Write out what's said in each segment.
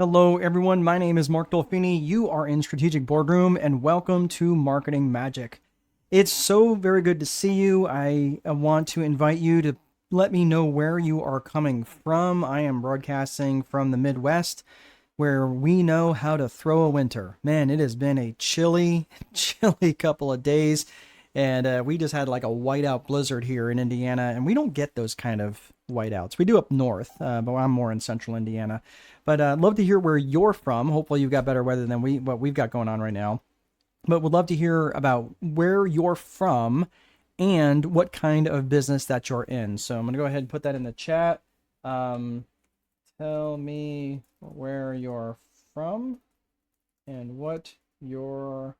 Hello, everyone. My name is Mark Dolfini. You are in Strategic Boardroom, and welcome to Marketing Magic. It's so very good to see you. I want to invite you to let me know where you are coming from. I am broadcasting from the Midwest, where we know how to throw a winter. Man, it has been a chilly, chilly couple of days, and we just had like a whiteout blizzard here in Indiana, and we don't get those kind of whiteouts. We do up north, but I'm more in central Indiana. But love to hear where you're from. Hopefully, you've got better weather than what we've got going on right now. But would love to hear about where you're from and what kind of business that you're in. So I'm gonna go ahead and put that in the chat. Um, Tell me where you're from and what your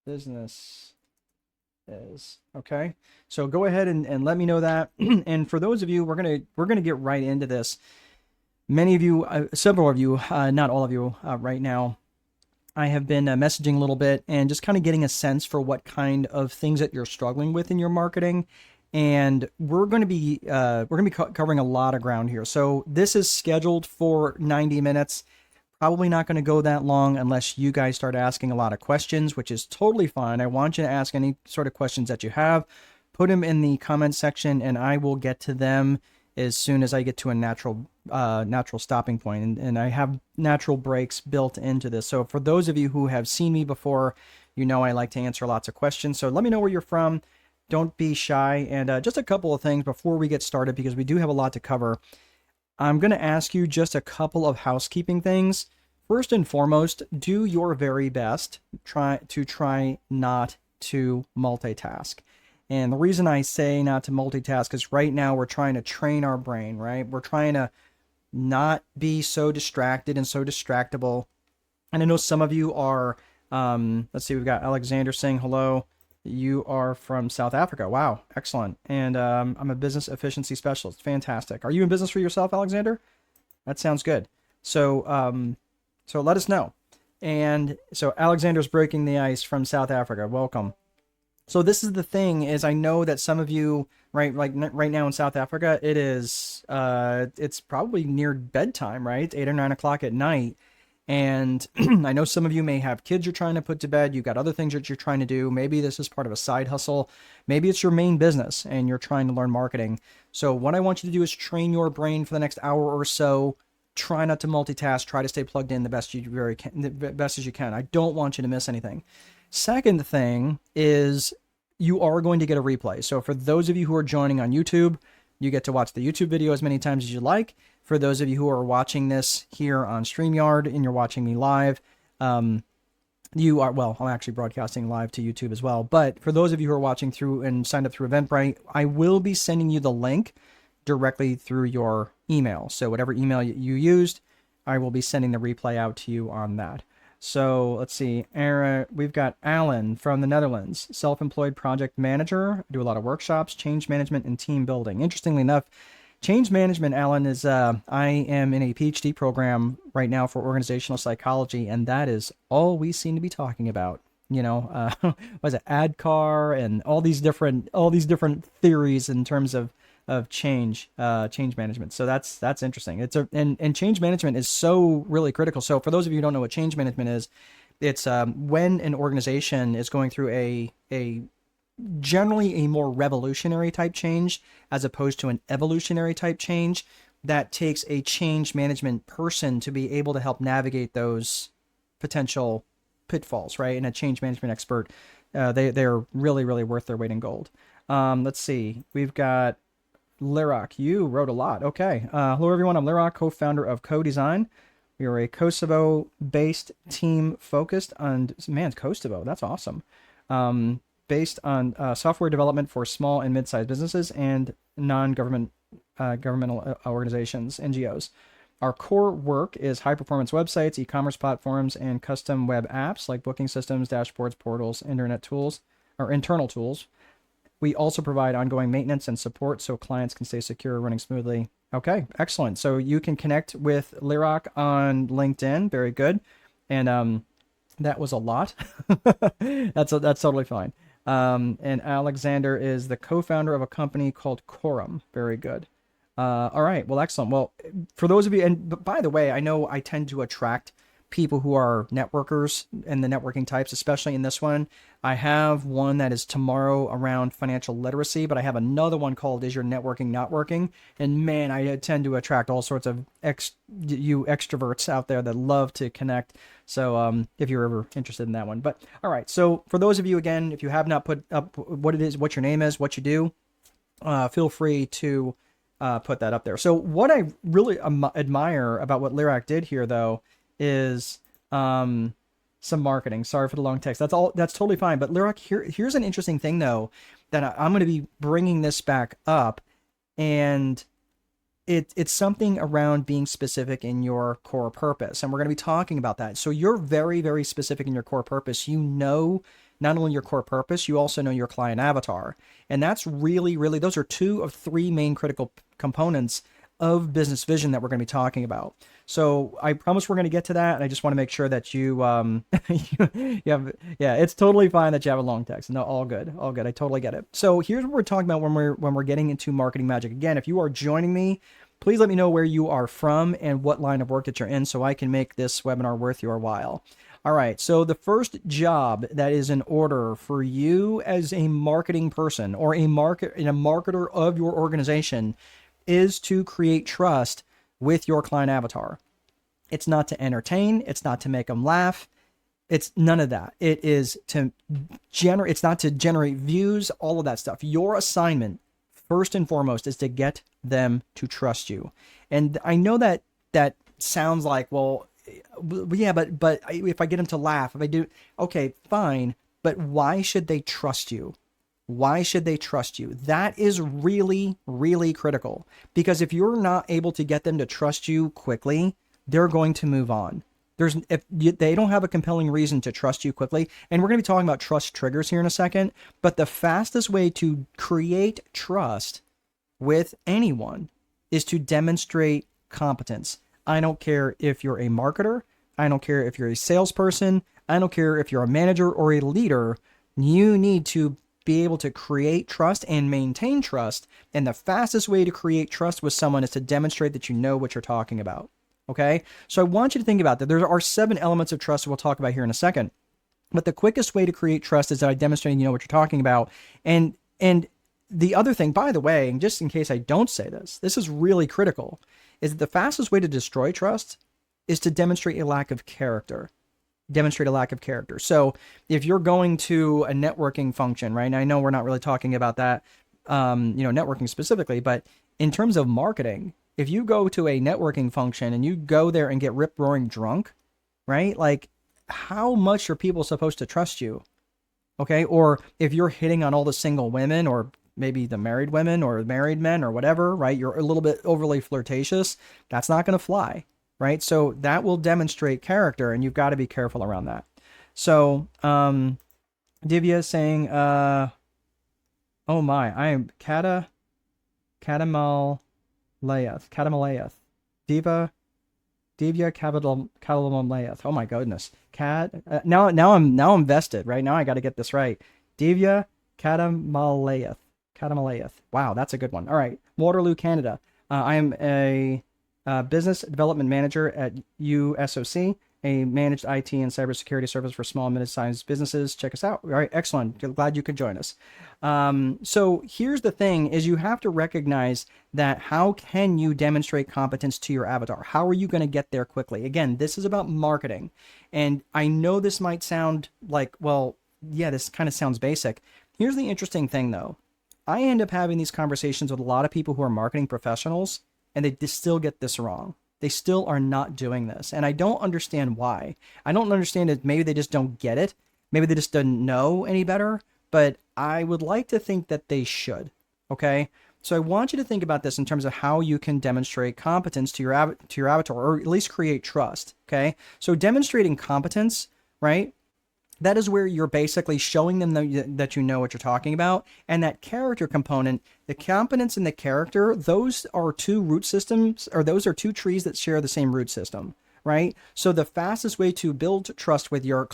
business is. Okay. So go ahead and let me know that. And for those of you, we're gonna get right into this. Many of you, several of you, not all of you, right now. I have been messaging a little bit and just kind of getting a sense for what kind of things that you're struggling with in your marketing. And we're going to be covering a lot of ground here. So this is scheduled for 90 minutes. Probably not going to go that long unless you guys start asking a lot of questions, which is totally fine. I want you to ask any sort of questions that you have. Put them in the comment section, and I will get to them as soon as I get to a natural stopping point. And I have natural breaks built into this. So for those of you who have seen me before, you know I like to answer lots of questions. So let me know where you're from. Don't be shy. And just a couple of things before we get started, because we do have a lot to cover. I'm going to ask you just a couple of housekeeping things. First and foremost, do your very best try not to multitask. And the reason I say not to multitask is right now we're trying to train our brain, right? We're trying to not be so distracted and so distractible. And I know some of you are, let's see, we've got Alexander saying hello. You are from South Africa. Wow, excellent. And I'm a business efficiency specialist. Fantastic. Are you in business for yourself, Alexander? That sounds good. So let us know. And so Alexander's breaking the ice from South Africa. Welcome. So this is the thing is I know that some of you right now in South Africa it's probably near bedtime, right? 8 or 9 o'clock at night. And I know some of you may have kids you're trying to put to bed. You've got other things that you're trying to do. Maybe this is part of a side hustle. Maybe it's your main business and you're trying to learn marketing. So what I want you to do is train your brain for the next hour or so. Try not to multitask. Try to stay plugged in the best as you can. I don't want you to miss anything. Second thing is you are going to get a replay. So for those of you who are joining on YouTube, you get to watch the YouTube video as many times as you like. For those of you who are watching this here on StreamYard and you're watching me live, you are, well, I'm actually broadcasting live to YouTube as well. But for those of you who are watching through and signed up through Eventbrite, I will be sending you the link directly through your email. So whatever email you used, I will be sending the replay out to you on that. So let's see. We've got Alan from the Netherlands, self-employed project manager. Do a lot of workshops, change management, and team building. Interestingly enough, change management, Alan, is I am in a PhD program right now for organizational psychology, and that is all we seem to be talking about. You know, what is it, ADKAR, and all these different theories in terms of change management. So that's interesting. And change management is so really critical. So for those of you who don't know what change management is, it's when an organization is going through a generally a more revolutionary type change as opposed to an evolutionary type change, that takes a change management person to be able to help navigate those potential pitfalls, right? And a change management expert, they're really worth their weight in gold. Let's see. We've got Lirak. You wrote a lot. Okay. Hello, everyone. I'm Lirak, co-founder of Co-Design. We are a Kosovo-based team focused on, man, Kosovo. That's awesome. Based on software development for small and mid-sized businesses and non-government governmental organizations, NGOs. Our core work is high-performance websites, e-commerce platforms, and custom web apps like booking systems, dashboards, portals, internet tools, or internal tools. We also provide ongoing maintenance and support so clients can stay secure, running smoothly. Okay, excellent. So you can connect with Lirak on LinkedIn. Very good. And that was a lot. That's totally fine. And Alexander is the co-founder of a company called Quorum. Very good. All right. Well, excellent. Well, for those of you, and by the way, I know I tend to attract people who are networkers and the networking types, especially in this one. I have one that is tomorrow around financial literacy, but I have another one called Is Your Networking Not Working? And man, I tend to attract all sorts of you extroverts out there that love to connect. So if you're ever interested in that one. But all right. So for those of you, again, if you have not put up what it is, what your name is, what you do, feel free to put that up there. So what I really admire about what Lyrac did here, though, is some marketing. Sorry for the long text. That's all. That's totally fine. But Lyrac, here's an interesting thing, though, that I'm going to be bringing this back up, and it's something around being specific in your core purpose, and we're going to be talking about that. So you're very, very specific in your core purpose. You know not only your core purpose, you also know your client avatar. And that's really, really, those are two of three main critical components of business vision that we're going to be talking about. So I promise we're going to get to that. And I just want to make sure that you, you have, yeah, it's totally fine that you have a long text. No, all good. All good. I totally get it. So here's what we're talking about when we're getting into marketing magic. Again, if you are joining me, please let me know where you are from and what line of work that you're in so I can make this webinar worth your while. All right, so the first job that is in order for you as a marketing person or a marketer of your organization is to create trust with your client avatar. It's not to entertain, it's not to make them laugh, it's none of that. It is to generate, it's not to generate views, all of that stuff. Your assignment, first and foremost, is to get them to trust you. And I know that sounds like, well, yeah, but if I get them to laugh, if I do, okay, fine. But why should they trust you? Why should they trust you? That is really, really critical. Because if you're not able to get them to trust you quickly, they're going to move on. If they don't have a compelling reason to trust you quickly, and we're going to be talking about trust triggers here in a second, but the fastest way to create trust with anyone is to demonstrate competence. I don't care if you're a marketer. I don't care if you're a salesperson. I don't care if you're a manager or a leader. You need to be able to create trust and maintain trust. And the fastest way to create trust with someone is to demonstrate that you know what you're talking about. Okay? So I want you to think about that. There are 7 elements of trust we'll talk about here in a second. But the quickest way to create trust is by demonstrating you know what you're talking about. And the other thing, by the way, and just in case I don't say this, this is really critical, is that the fastest way to destroy trust is to demonstrate a lack of character. Demonstrate a lack of character. So if you're going to a networking function, right? And I know we're not really talking about that, networking specifically, but in terms of marketing, if you go to a networking function and you go there and get rip-roaring drunk, right? Like, how much are people supposed to trust you? Okay. Or if you're hitting on all the single women or maybe the married women or married men or whatever, right? You're a little bit overly flirtatious. That's not going to fly, right? So that will demonstrate character, and you've got to be careful around that. So, Divya saying, oh my, I am Katamalayath. Divya Katamalayath. Oh my goodness. Now I'm vested, right? Now I got to get this right. Divya Katamalayath. Wow, that's a good one. All right. Waterloo, Canada. I am a business development manager at USOC, a managed IT and cybersecurity service for small and mid-sized businesses. Check us out. All right, excellent. Glad you could join us. So here's the thing is you have to recognize that how can you demonstrate competence to your avatar? How are you going to get there quickly? Again, this is about marketing. And I know this might sound like, well, yeah, this kind of sounds basic. Here's the interesting thing, though. I end up having these conversations with a lot of people who are marketing professionals, and they still get this wrong. They still are not doing this. And I don't understand why. I don't understand it. Maybe they just don't get it. Maybe they just don't know any better. But I would like to think that they should. Okay? So I want you to think about this in terms of how you can demonstrate competence to your avatar, or at least create trust. Okay? So demonstrating competence, right? That is where you're basically showing them that you know what you're talking about. And that character component, the competence and the character, those are two root systems, or those are two trees that share the same root system, right? So the fastest way to build trust with your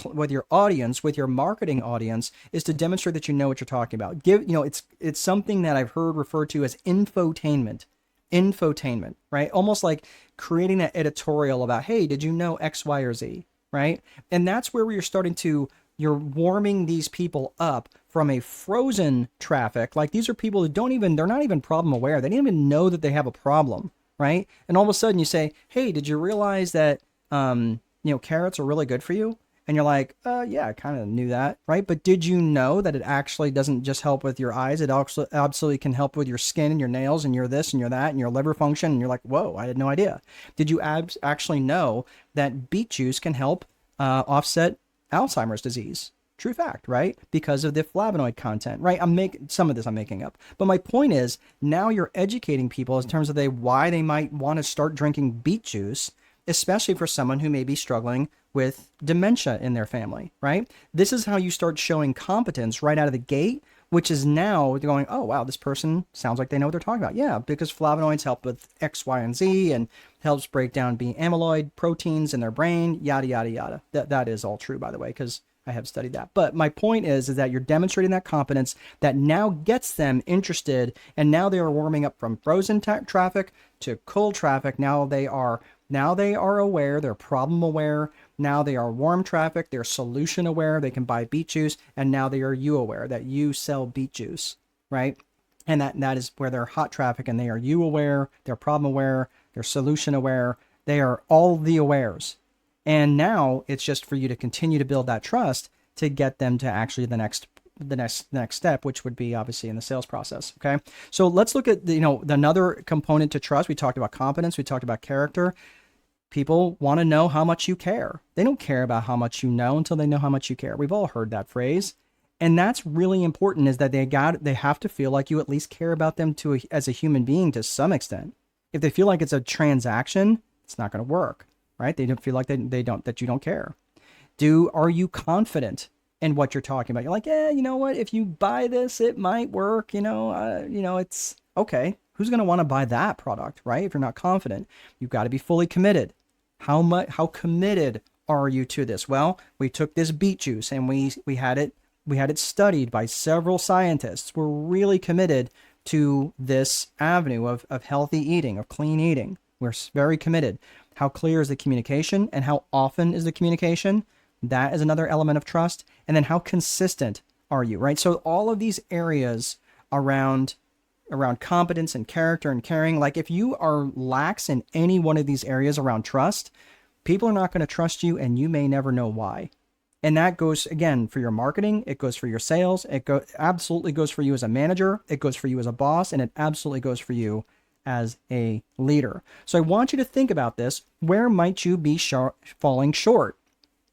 audience, with your marketing audience, is to demonstrate that you know what you're talking about. It's something that I've heard referred to as infotainment. infotainment, right? Almost like creating an editorial about, hey, did you know X, Y, or Z, right? And that's where you're starting to, you're warming these people up from a frozen traffic. Like these are people who don't even, they're not even problem aware. They don't even know that they have a problem, right? And all of a sudden you say, hey, did you realize that, carrots are really good for you? And you're like, yeah, I kind of knew that, right? But did you know that it actually doesn't just help with your eyes? It also absolutely can help with your skin and your nails and your this and your that and your liver function. And you're like, whoa, I had no idea. Did you actually know that beet juice can help offset Alzheimer's disease? True fact, right? Because of the flavonoid content, right? Some of this I'm making up. But my point is, now you're educating people in terms of why they might want to start drinking beet juice, especially for someone who may be struggling with dementia in their family, right? This is how you start showing competence right out of the gate, which is now going, oh, wow, this person sounds like they know what they're talking about. Yeah, because flavonoids help with X, Y, and Z and helps break down amyloid proteins in their brain, yada, yada, yada. That is all true, by the way, because I have studied that. But my point is that you're demonstrating that competence that now gets them interested, and now they are warming up from frozen traffic to cold traffic. Now they are aware, they're problem aware. Now they are warm traffic, they're solution aware, they can buy beet juice, and now they are you aware that you sell beet juice, right? And that is where they're hot traffic, and they are you aware, they're problem aware, they're solution aware, they are all the awares. And now it's just for you to continue to build that trust to get them to actually the next step, which would be obviously in the sales process. Okay. So let's look at another component to trust. We talked about competence. We talked about character. People want to know how much you care. They don't care about how much you know until they know how much you care. We've all heard that phrase. And that's really important, is that they have to feel like you at least care about them as a human being to some extent. If they feel like it's a transaction, it's not going to work, right? They don't feel like that you don't care. Are you confident in what you're talking about? You're like, yeah, you know what? If you buy this, it might work. It's okay. Who's going to want to buy that product, right? If you're not confident, you've got to be fully committed. How committed are you to this? Well, we took this beet juice and we had it studied by several scientists. We're really committed to this avenue of healthy eating, of clean eating. We're very committed. How clear is the communication, and how often is the communication? That is another element of trust. And then how consistent are you, right? So all of these areas around competence and character and caring, like if you are lax in any one of these areas around trust, people are not going to trust you, and you may never know why. And that goes, again, for your marketing. It goes for your sales. Absolutely goes for you as a manager. It goes for you as a boss, and it absolutely goes for you as a leader. So I want you to think about this. Where might you be falling short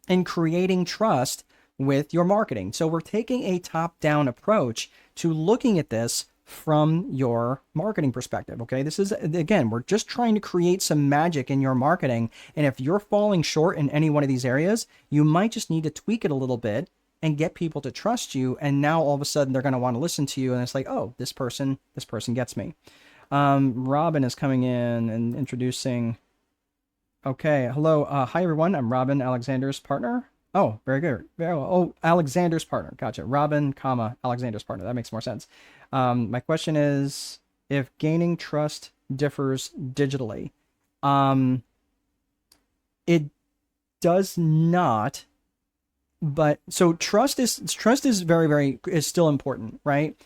in creating trust with your marketing? So we're taking a top-down approach to looking at this from your marketing perspective. Okay. This is, again, we're just trying to create some magic in your marketing. And if you're falling short in any one of these areas, you might just need to tweak it a little bit and get people to trust you. And now all of a sudden they're going to want to listen to you. And it's like, oh, this person gets me. Robin is coming in and introducing. Okay. Hello. Hi everyone. I'm Robin, Alexander's partner. Oh, very good. Oh, Alexander's partner. Gotcha. Robin, Alexander's partner. That makes more sense. My question is, if gaining trust differs digitally, it does not. But so trust is very, is still important, right?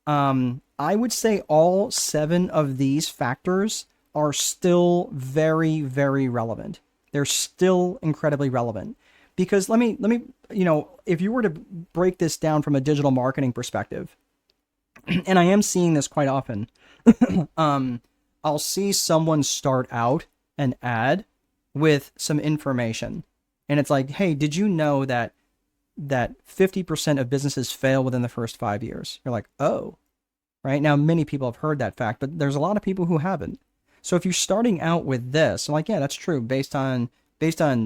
I would say all 7 of these factors are still very, very relevant. They're still incredibly relevant. Because let me, if you were to break this down from a digital marketing perspective, and I am seeing this quite often, I'll see someone start out an ad with some information. And it's like, hey, did you know that 50% of businesses fail within the first 5 years? You're like, oh, right? Now, many people have heard that fact, but there's a lot of people who haven't. So if you're starting out with this, I'm like, yeah, that's true. Based on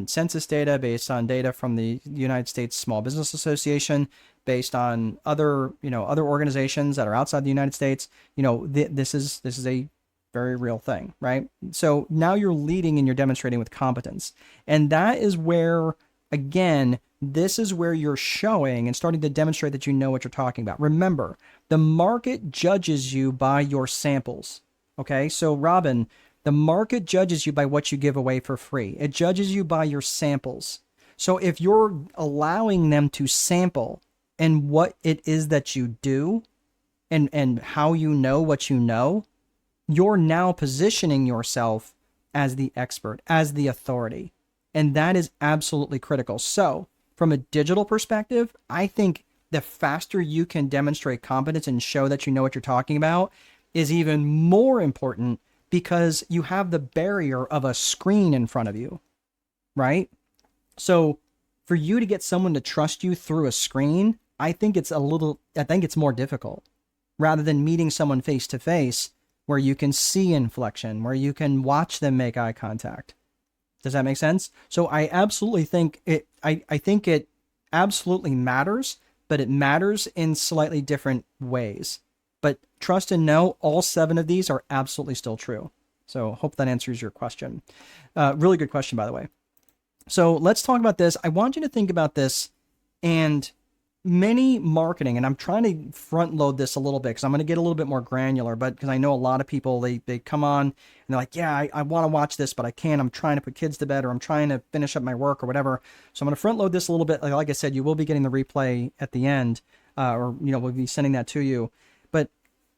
census data, based on data from the United States Small Business Association, based on other organizations that are outside the United States, this is a very real thing, right? So now you're leading and you're demonstrating with competence. And that is where, again, this is where you're showing and starting to demonstrate that you know what you're talking about. Remember, the market judges you by your samples. Okay, so Robin, the market judges you by what you give away for free. It judges you by your samples. So if you're allowing them to sample and what it is that you do and how you know what you know, you're now positioning yourself as the expert, as the authority. And that is absolutely critical. So, from a digital perspective, I think the faster you can demonstrate competence and show that you know what you're talking about is even more important because you have the barrier of a screen in front of you, right? So, for you to get someone to trust you through a screen, I think it's more difficult rather than meeting someone face to face where you can see inflection, where you can watch them make eye contact. Does that make sense? So I absolutely think I think it absolutely matters, but it matters in slightly different ways. But trust and know, all 7 of these are absolutely still true. So hope that answers your question. Really good question, by the way. So let's talk about this. I want you to think about this, and many marketing, and I'm trying to front load this a little bit because I'm going to get a little bit more granular, but because I know a lot of people, they come on and they're like, yeah, I want to watch this, but I can't. I'm trying to put kids to bed, or I'm trying to finish up my work or whatever. So I'm going to front load this a little bit. Like I said, you will be getting the replay at the end, or, we'll be sending that to you. But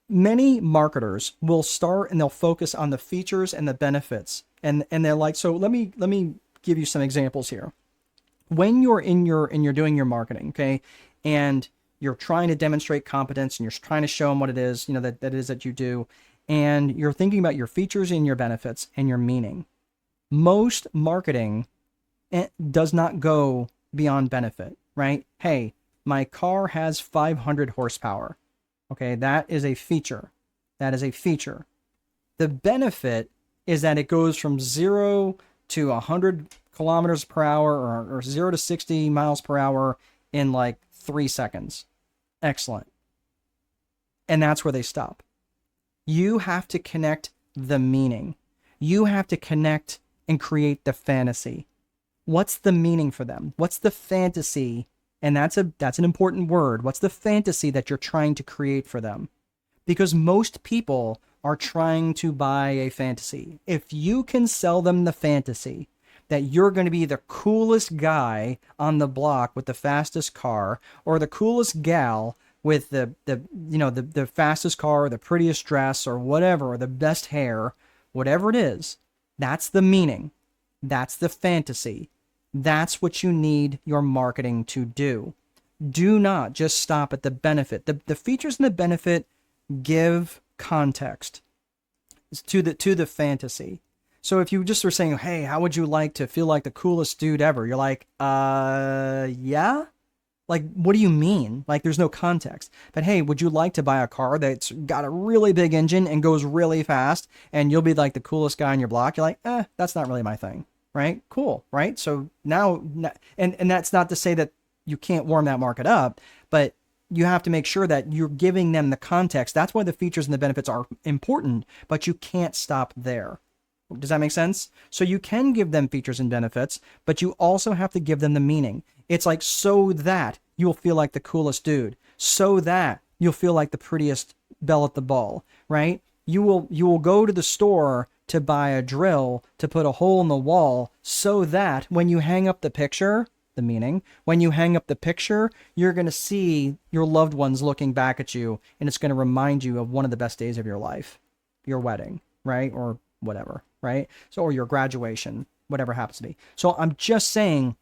many marketers will start and they'll focus on the features and the benefits. And they're like, so let me give you some examples here. When you're doing your marketing, okay, and you're trying to demonstrate competence and you're trying to show them what it is, that it is that you do, and you're thinking about your features and your benefits and your meaning. Most marketing does not go beyond benefit, right? Hey, my car has 500 horsepower. Okay, that is a feature. That is a feature. The benefit is that it goes from 0 to 100 kilometers per hour or 0 to 60 miles per hour in like 3 seconds. Excellent. And that's where they stop. You have to connect the meaning. You have to connect and create the fantasy. What's the meaning for them? What's the fantasy? And that's an important word. What's the fantasy that you're trying to create for them? Because most people are trying to buy a fantasy. If you can sell them the fantasy that you're going to be the coolest guy on the block with the fastest car, or the coolest gal with the fastest car, or the prettiest dress, or whatever, or the best hair, whatever it is, that's the meaning. That's the fantasy. That's what you need your marketing to do. Do not just stop at the benefit. The features and the benefit give context to the fantasy. So if you just were saying, hey, how would you like to feel like the coolest dude ever? You're like, yeah? Like, what do you mean? Like, there's no context. But hey, would you like to buy a car that's got a really big engine and goes really fast, and you'll be like the coolest guy on your block? You're like, that's not really my thing, right? Cool, right? So now, and that's not to say that you can't warm that market up, but you have to make sure that you're giving them the context. That's why the features and the benefits are important, but you can't stop there. Does that make sense? So you can give them features and benefits, but you also have to give them the meaning. It's like, so that you'll feel like the coolest dude, so that you'll feel like the prettiest belle at the ball, right? You will go to the store to buy a drill to put a hole in the wall, so that when you hang up the picture, the meaning, when you hang up the picture, you're going to see your loved ones looking back at you, and it's going to remind you of one of the best days of your life, your wedding, right? Or whatever, right? So, or your graduation, whatever happens to be. So I'm just saying,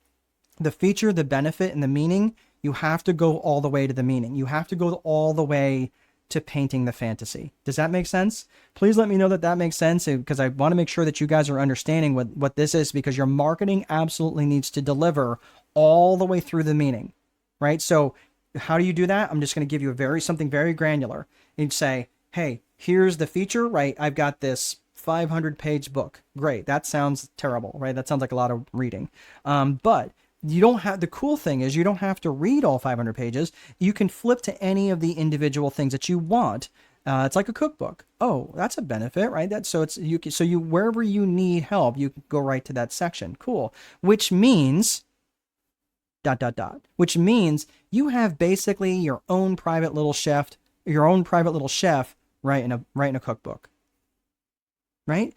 the feature, the benefit, and the meaning, you have to go all the way to the meaning. You have to go all the way to painting the fantasy. Does that make sense? Please let me know that makes sense, because I want to make sure that you guys are understanding what this is, because your marketing absolutely needs to deliver all the way through the meaning, right? So how do you do that? I'm just going to give you something very granular. You'd say, hey, here's the feature, right? I've got this 500-page book. Great. That sounds terrible, right? That sounds like a lot of reading. But you don't have, the cool thing is you don't have to read all 500 pages. You can flip to any of the individual things that you want. It's like a cookbook. Oh, that's a benefit, right? So wherever you need help, you can go right to that section. Cool. Which means ... Which means you have basically your own private little chef right in a cookbook. right?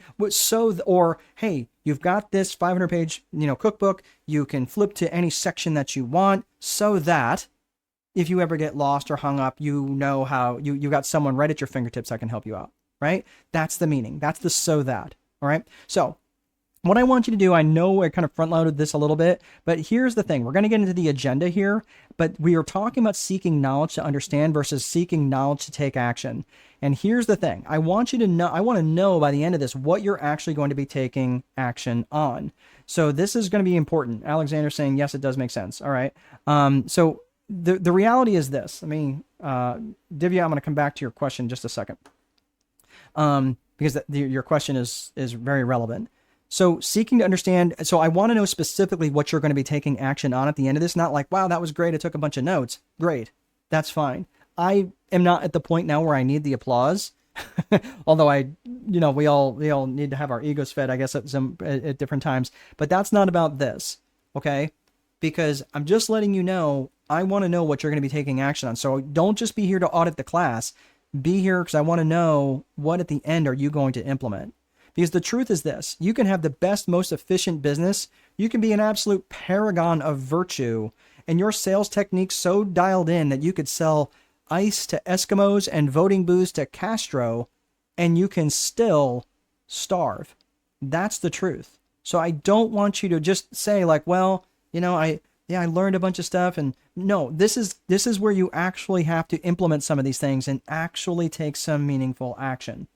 Or hey, you've got this 500-page, cookbook. You can flip to any section that you want, so that if you ever get lost or hung up, you know how you got someone right at your fingertips that can help you out, right? That's the meaning. That's the so that. All right. So what I want you to do, I know I kind of front loaded this a little bit, but here's the thing. We're going to get into the agenda here, but we are talking about seeking knowledge to understand versus seeking knowledge to take action. And here's the thing. I want to know by the end of this what you're actually going to be taking action on. So this is going to be important. Alexander's saying, yes, it does make sense. All right. So the reality is this. Divya, I'm going to come back to your question in just a second. Because your question is very relevant. So seeking to understand, so I want to know specifically what you're going to be taking action on at the end of this. Not like, wow, that was great. I took a bunch of notes. Great. That's fine. I am not at the point now where I need the applause. Although we all need to have our egos fed, I guess, at different times. But that's not about this. Okay. Because I'm just letting you know, I want to know what you're going to be taking action on. So don't just be here to audit the class. Be here because I want to know what at the end are you going to implement. Because the truth is this, you can have the best, most efficient business. You can be an absolute paragon of virtue and your sales technique so dialed in that you could sell ice to Eskimos and voting booths to Castro, and you can still starve. That's the truth. So I don't want you to just say like, well, I learned a bunch of stuff. And no, this is where you actually have to implement some of these things and actually take some meaningful action.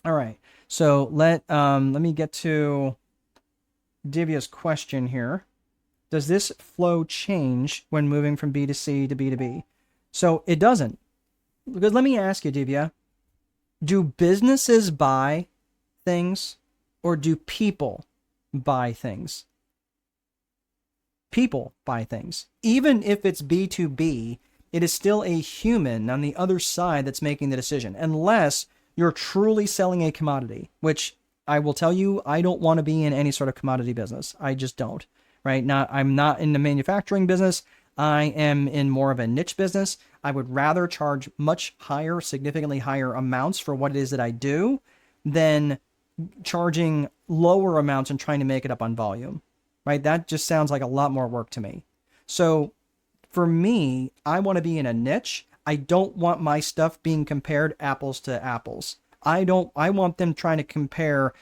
All right. So let me get to Divya's question here. Does this flow change when moving from B to C to B to B? So it doesn't. Because let me ask you, Divya, do businesses buy things or do people buy things? People buy things. Even if it's B2B, it is still a human on the other side that's making the decision, unless you're truly selling a commodity, which I will tell you, I don't want to be in any sort of commodity business. I just don't, right? I'm not in the manufacturing business. I am in more of a niche business. I would rather charge much higher, significantly higher amounts for what it is that I do than charging lower amounts and trying to make it up on volume, right? That just sounds like a lot more work to me. So for me, I want to be in a niche. I don't want my stuff being compared apples to apples. I want them trying to compare,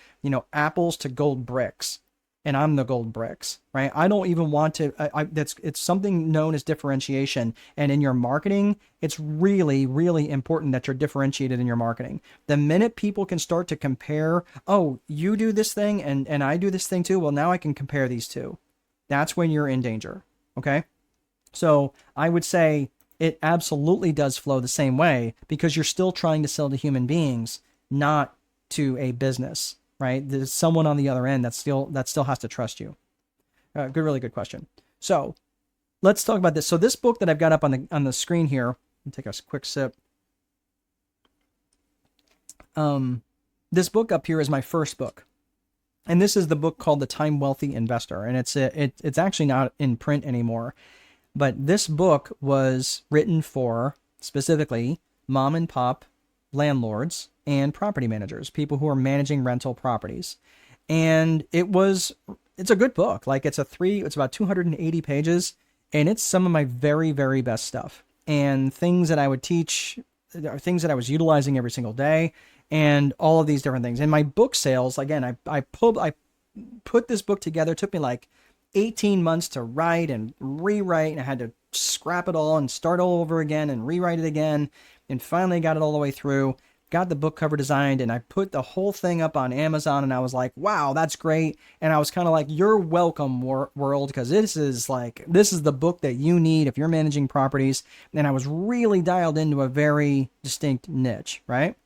apples to gold bricks, and I'm the gold bricks, right? I don't even want to, it's something known as differentiation. And in your marketing, it's really, really important that you're differentiated in your marketing. The minute people can start to compare, oh, you do this thing and I do this thing too. Well, now I can compare these two. That's when you're in danger. Okay. So I would say, it absolutely does flow the same way because you're still trying to sell to human beings, not to a business, right? There's someone on the other end that still has to trust you. Really good question. So let's talk about this. So this book that I've got up on the screen here, let me take a quick sip. This book up here is my first book. And this is the book called The Time Wealthy Investor. And it's actually not in print anymore. But this book was written for, specifically, mom and pop landlords and property managers, people who are managing rental properties. And it's a good book. Like it's about 280 pages, and it's some of my very, very best stuff. And things that I would teach, things that I was utilizing every single day, and all of these different things. And my book sales, again, I put this book together. It took me like 18 months to write and rewrite, and I had to scrap it all and start all over again and rewrite it again, and finally got it all the way through, got the book cover designed, and I put the whole thing up on Amazon, and I was like, wow, that's great. And I was kind of like, you're welcome, world, because this is the book that you need if you're managing properties. And I was really dialed into a very distinct niche, right?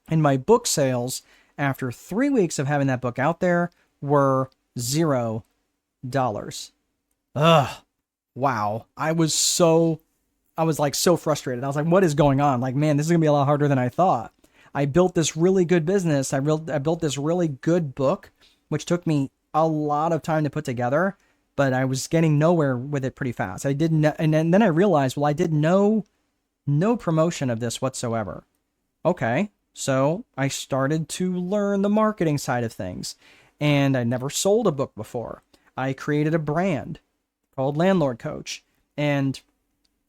And my book sales after 3 weeks of having that book out there were $0. Wow. I was so frustrated. I was like, what is going on? Like, man, this is gonna be a lot harder than I thought. I built this really good business. I built this really good book, which took me a lot of time to put together, but I was getting nowhere with it pretty fast. I didn't, and then I realized, well, I did no promotion of this whatsoever. Okay. So I started to learn the marketing side of things. And I never sold a book before. I created a brand called Landlord Coach. And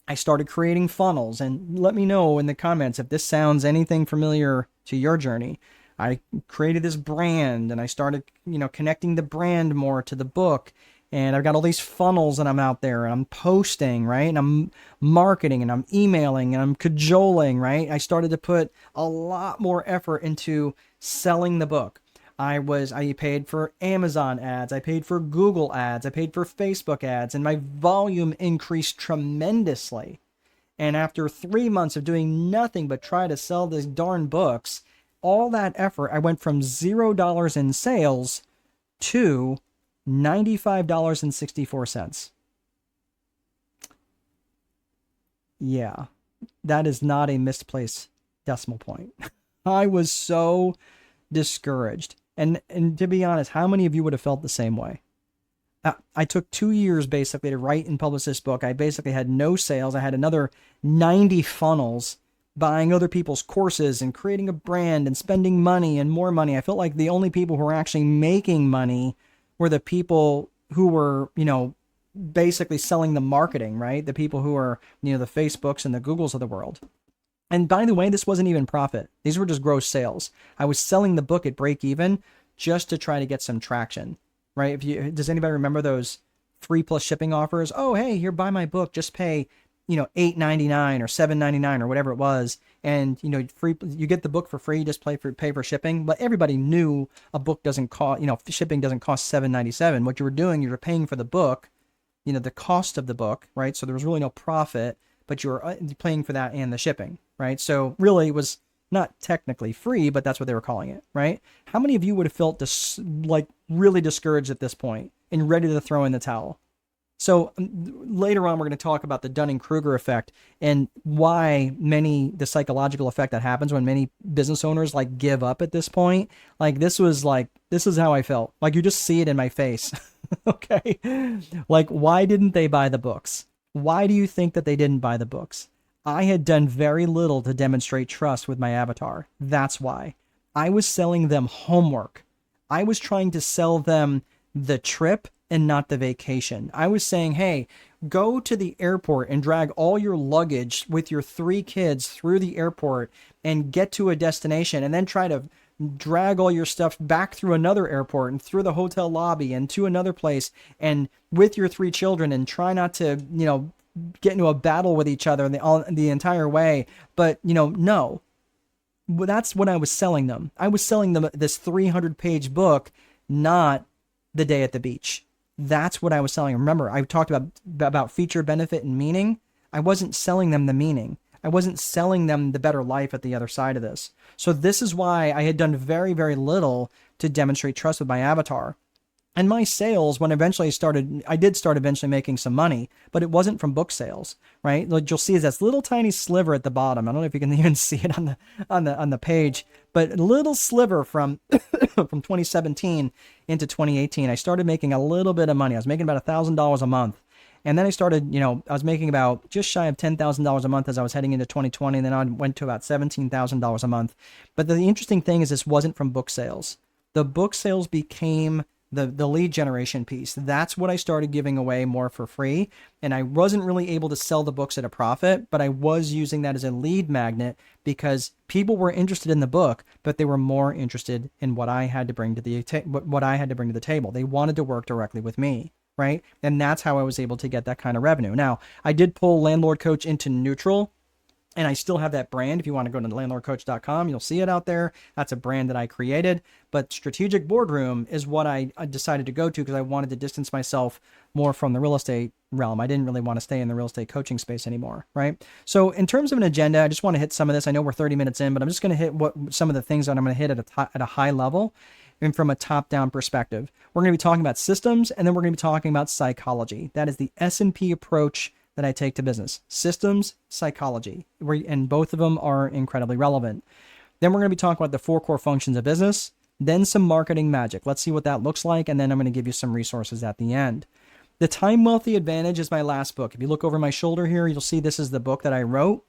I started creating funnels. And let me know in the comments if this sounds anything familiar to your journey. I created this brand and I started, connecting the brand more to the book. And I've got all these funnels and I'm out there and I'm posting, right? And I'm marketing and I'm emailing and I'm cajoling, right? I started to put a lot more effort into selling the book. I paid for Amazon ads, I paid for Google ads, I paid for Facebook ads, and my volume increased tremendously. And after 3 months of doing nothing but try to sell these darn books, all that effort, I went from $0 in sales to $95.64. Yeah, that is not a misplaced decimal point. I was so discouraged. And to be honest, how many of you would have felt the same way? I took 2 years basically to write and publish this book. I basically had no sales. I had another 90 funnels, buying other people's courses and creating a brand and spending money and more money. I felt like the only people who were actually making money were the people who were, basically selling the marketing, right? The people who are, the Facebooks and the Googles of the world. And by the way, this wasn't even profit. These were just gross sales. I was selling the book at break even just to try to get some traction, right? Does anybody remember those free plus shipping offers? Oh, hey, here, buy my book. Just pay, $8.99 or $7.99 or whatever it was. And, free, you get the book for free. You just pay for shipping. But everybody knew a book doesn't cost, shipping doesn't cost $7.97. What you were doing, you were paying for the book, the cost of the book, right? So there was really no profit, but you were paying for that and the shipping, right? So really it was not technically free, but that's what they were calling it, right? How many of you would have felt really discouraged at this point and ready to throw in the towel? So later on, we're going to talk about the Dunning-Kruger effect and why the psychological effect that happens when many business owners give up at this point. This is how I felt. You just see it in my face. Okay. Why didn't they buy the books? Why do you think that they didn't buy the books? I had done very little to demonstrate trust with my avatar. That's why. I was selling them homework. I was trying to sell them the trip and not the vacation. I was saying, hey, go to the airport and drag all your luggage with your 3 kids through the airport and get to a destination and then try to drag all your stuff back through another airport and through the hotel lobby and to another place and with your 3 children and try not to, get into a battle with each other the entire way. But, no. Well, that's what I was selling them. I was selling them this 300-page book, not the day at the beach. That's what I was selling. Remember, I talked about feature, benefit, and meaning. I wasn't selling them the meaning. I wasn't selling them the better life at the other side of this. So this is why I had done very, very little to demonstrate trust with my avatar. And my sales, when I did start eventually making some money, but it wasn't from book sales, right? You'll see is this little tiny sliver at the bottom. I don't know if you can even see it on the page, but a little sliver from 2017 into 2018. I started making a little bit of money. I was making about $1,000 a month. And then I started, I was making about just shy of $10,000 a month as I was heading into 2020. And then I went to about $17,000 a month. But the interesting thing is this wasn't from book sales. The book sales became the lead generation piece. That's what I started giving away more for free. And I wasn't really able to sell the books at a profit, but I was using that as a lead magnet because people were interested in the book, but they were more interested in what I had to bring to the table. They wanted to work directly with me. Right. And that's how I was able to get that kind of revenue. Now, I did pull Landlord Coach into neutral, and I still have that brand. If you want to go to landlordcoach.com, you'll see it out there. That's a brand that I created. But Strategic Boardroom is what I decided to go to because I wanted to distance myself more from the real estate realm. I didn't really want to stay in the real estate coaching space anymore. Right. So in terms of an agenda, I just want to hit some of this. I know we're 30 minutes in, but I'm just going to hit some of the things that I'm going to hit at a high level. And from a top-down perspective, we're going to be talking about systems, and then we're going to be talking about psychology. That is the S&P approach that I take to business. Systems, psychology, and both of them are incredibly relevant. Then we're going to be talking about the 4 core functions of business, then some marketing magic. Let's see what that looks like, and then I'm going to give you some resources at the end. The Time Wealthy Advantage is my last book. If you look over my shoulder here, you'll see this is the book that I wrote.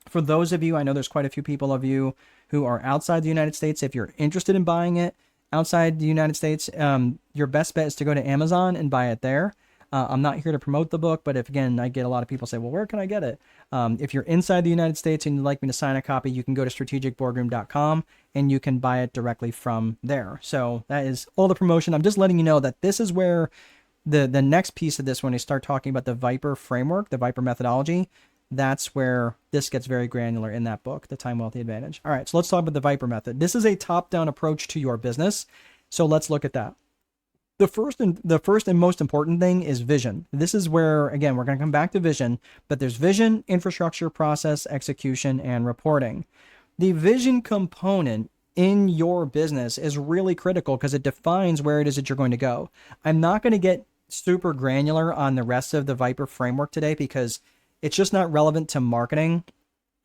For those of you, I know there's quite a few people of you who are outside the United States. If you're interested in buying it outside the United States, your best bet is to go to Amazon and buy it there. I'm not here to promote the book, but if, again, I get a lot of people say, well, where can I get it? If you're inside the United States and you'd like me to sign a copy, you can go to strategicboardroom.com and you can buy it directly from there. So that is all the promotion. I'm just letting you know that this is where the next piece of this, when I start talking about the Viper framework, the Viper methodology, that's where this gets very granular in that book, The Time Wealthy Advantage. All right, so let's talk about the Viper method. This is a top-down approach to your business. So let's look at that. The first and most important thing is vision. This is where, again, we're going to come back to vision, but there's vision, infrastructure, process, execution, and reporting. The vision component in your business is really critical because it defines where it is that you're going to go. I'm not going to get super granular on the rest of the Viper framework today because it's just not relevant to marketing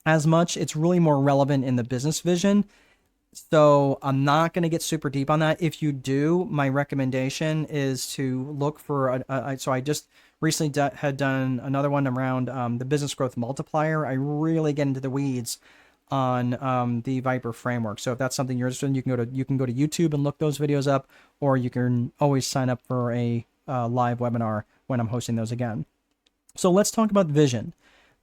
as much. It's really more relevant in the business vision. So I'm not going to get super deep on that. If you do, my recommendation is to look for so I just recently had done another one around the business growth multiplier. I really get into the weeds on the Viper framework. So if that's something you're interested in, you can go to YouTube and look those videos up, or you can always sign up for a live webinar when I'm hosting those again. So let's talk about vision.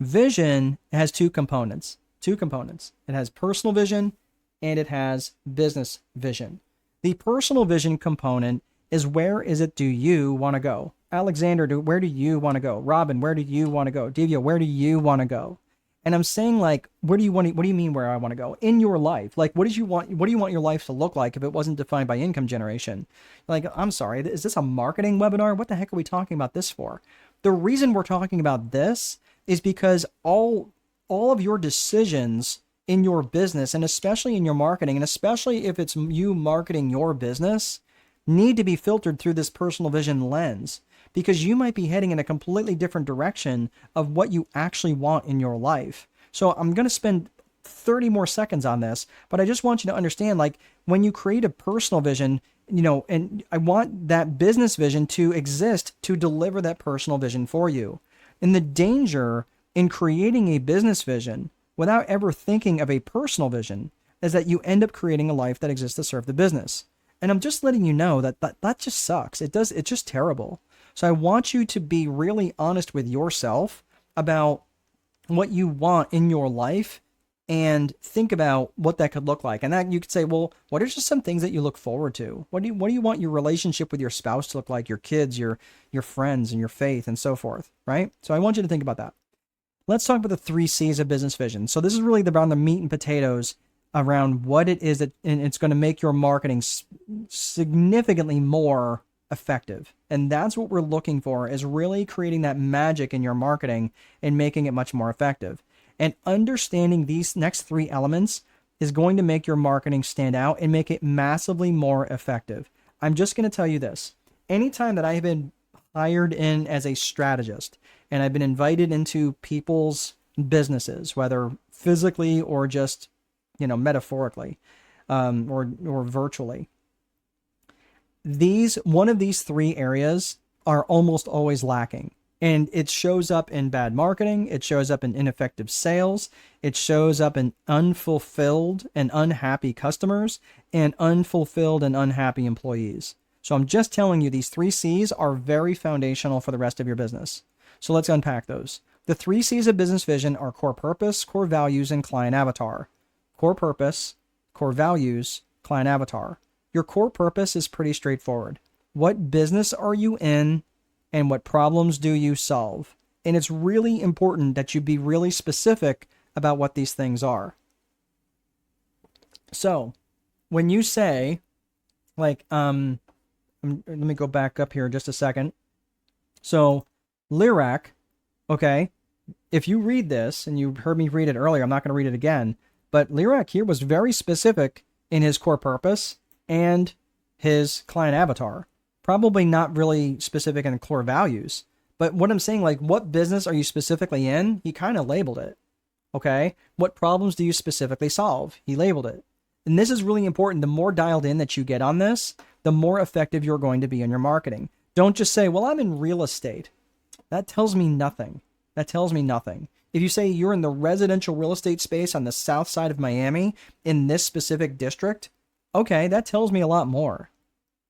Vision has two components. It has personal vision and it has business vision. The personal vision component is, where is it do you want to go? Alexander, where do you want to go? Robin, where do you want to go? Divya, where do you want to go? And I'm saying, like, what do you mean where I want to go in your life? Like, what do you want your life to look like if it wasn't defined by income generation? Like, I'm sorry, is this a marketing webinar? What the heck are we talking about this for? The reason we're talking about this is because all of your decisions in your business, and especially in your marketing, and especially if it's you marketing your business, need to be filtered through this personal vision lens, because you might be heading in a completely different direction of what you actually want in your life. So I'm going to spend 30 more seconds on this, but I just want you to understand, like, when you create a personal vision, and I want that business vision to exist to deliver that personal vision for you. And the danger in creating a business vision without ever thinking of a personal vision is that you end up creating a life that exists to serve the business. And I'm just letting you know that just sucks. It's just terrible. So I want you to be really honest with yourself about what you want in your life and think about what that could look like. And that you could say, well, what are just some things that you look forward to? What do you want your relationship with your spouse to look like, your kids, your friends, and your faith, and so forth, right? So I want you to think about that. Let's talk about the 3 C's of business vision. So this is really around the meat and potatoes around what it is that, and it's going to make your marketing significantly more effective. And that's what we're looking for, is really creating that magic in your marketing and making it much more effective. And understanding these next 3 elements is going to make your marketing stand out and make it massively more effective. I'm just going to tell you this. Anytime that I have been hired in as a strategist and I've been invited into people's businesses, whether physically or just, metaphorically, or virtually, one of these 3 areas are almost always lacking. And it shows up in bad marketing. It shows up in ineffective sales. It shows up in unfulfilled and unhappy customers and unfulfilled and unhappy employees. So I'm just telling you, these 3 C's are very foundational for the rest of your business. So let's unpack those. The 3 C's of business vision are core purpose, core values, and client avatar. Core purpose, core values, client avatar. Your core purpose is pretty straightforward. What business are you in and what problems do you solve? And it's really important that you be really specific about what these things are. So when you say, like, let me go back up here just a second. So Lirac, okay, if you read this, and you heard me read it earlier, I'm not going to read it again, but Lirac here was very specific in his core purpose and his client avatar. Probably not really specific in core values, but what I'm saying, like, what business are you specifically in? He kind of labeled it, okay? What problems do you specifically solve? He labeled it. And this is really important. The more dialed in that you get on this, the more effective you're going to be in your marketing. Don't just say, well, I'm in real estate. That tells me nothing. That tells me nothing. If you say you're in the residential real estate space on the south side of Miami in this specific district, okay, that tells me a lot more.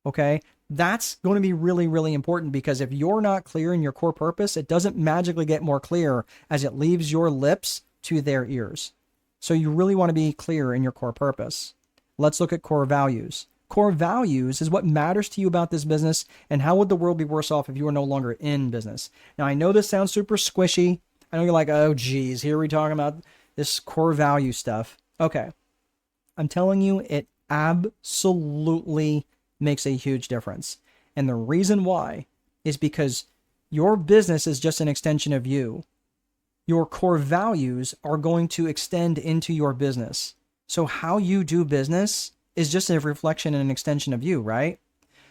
Okay, that's going to be really, really important, because if you're not clear in your core purpose, it doesn't magically get more clear as it leaves your lips to their ears. So you really want to be clear in your core purpose. Let's look at core values. Core values is what matters to you about this business, and how would the world be worse off if you were no longer in business. Now, I know this sounds super squishy. I know you're like, oh, geez, here we talking about this core value stuff. Okay. I'm telling you, it absolutely makes a huge difference. And the reason why is because your business is just an extension of you. Your core values are going to extend into your business. So how you do business is just a reflection and an extension of you, right?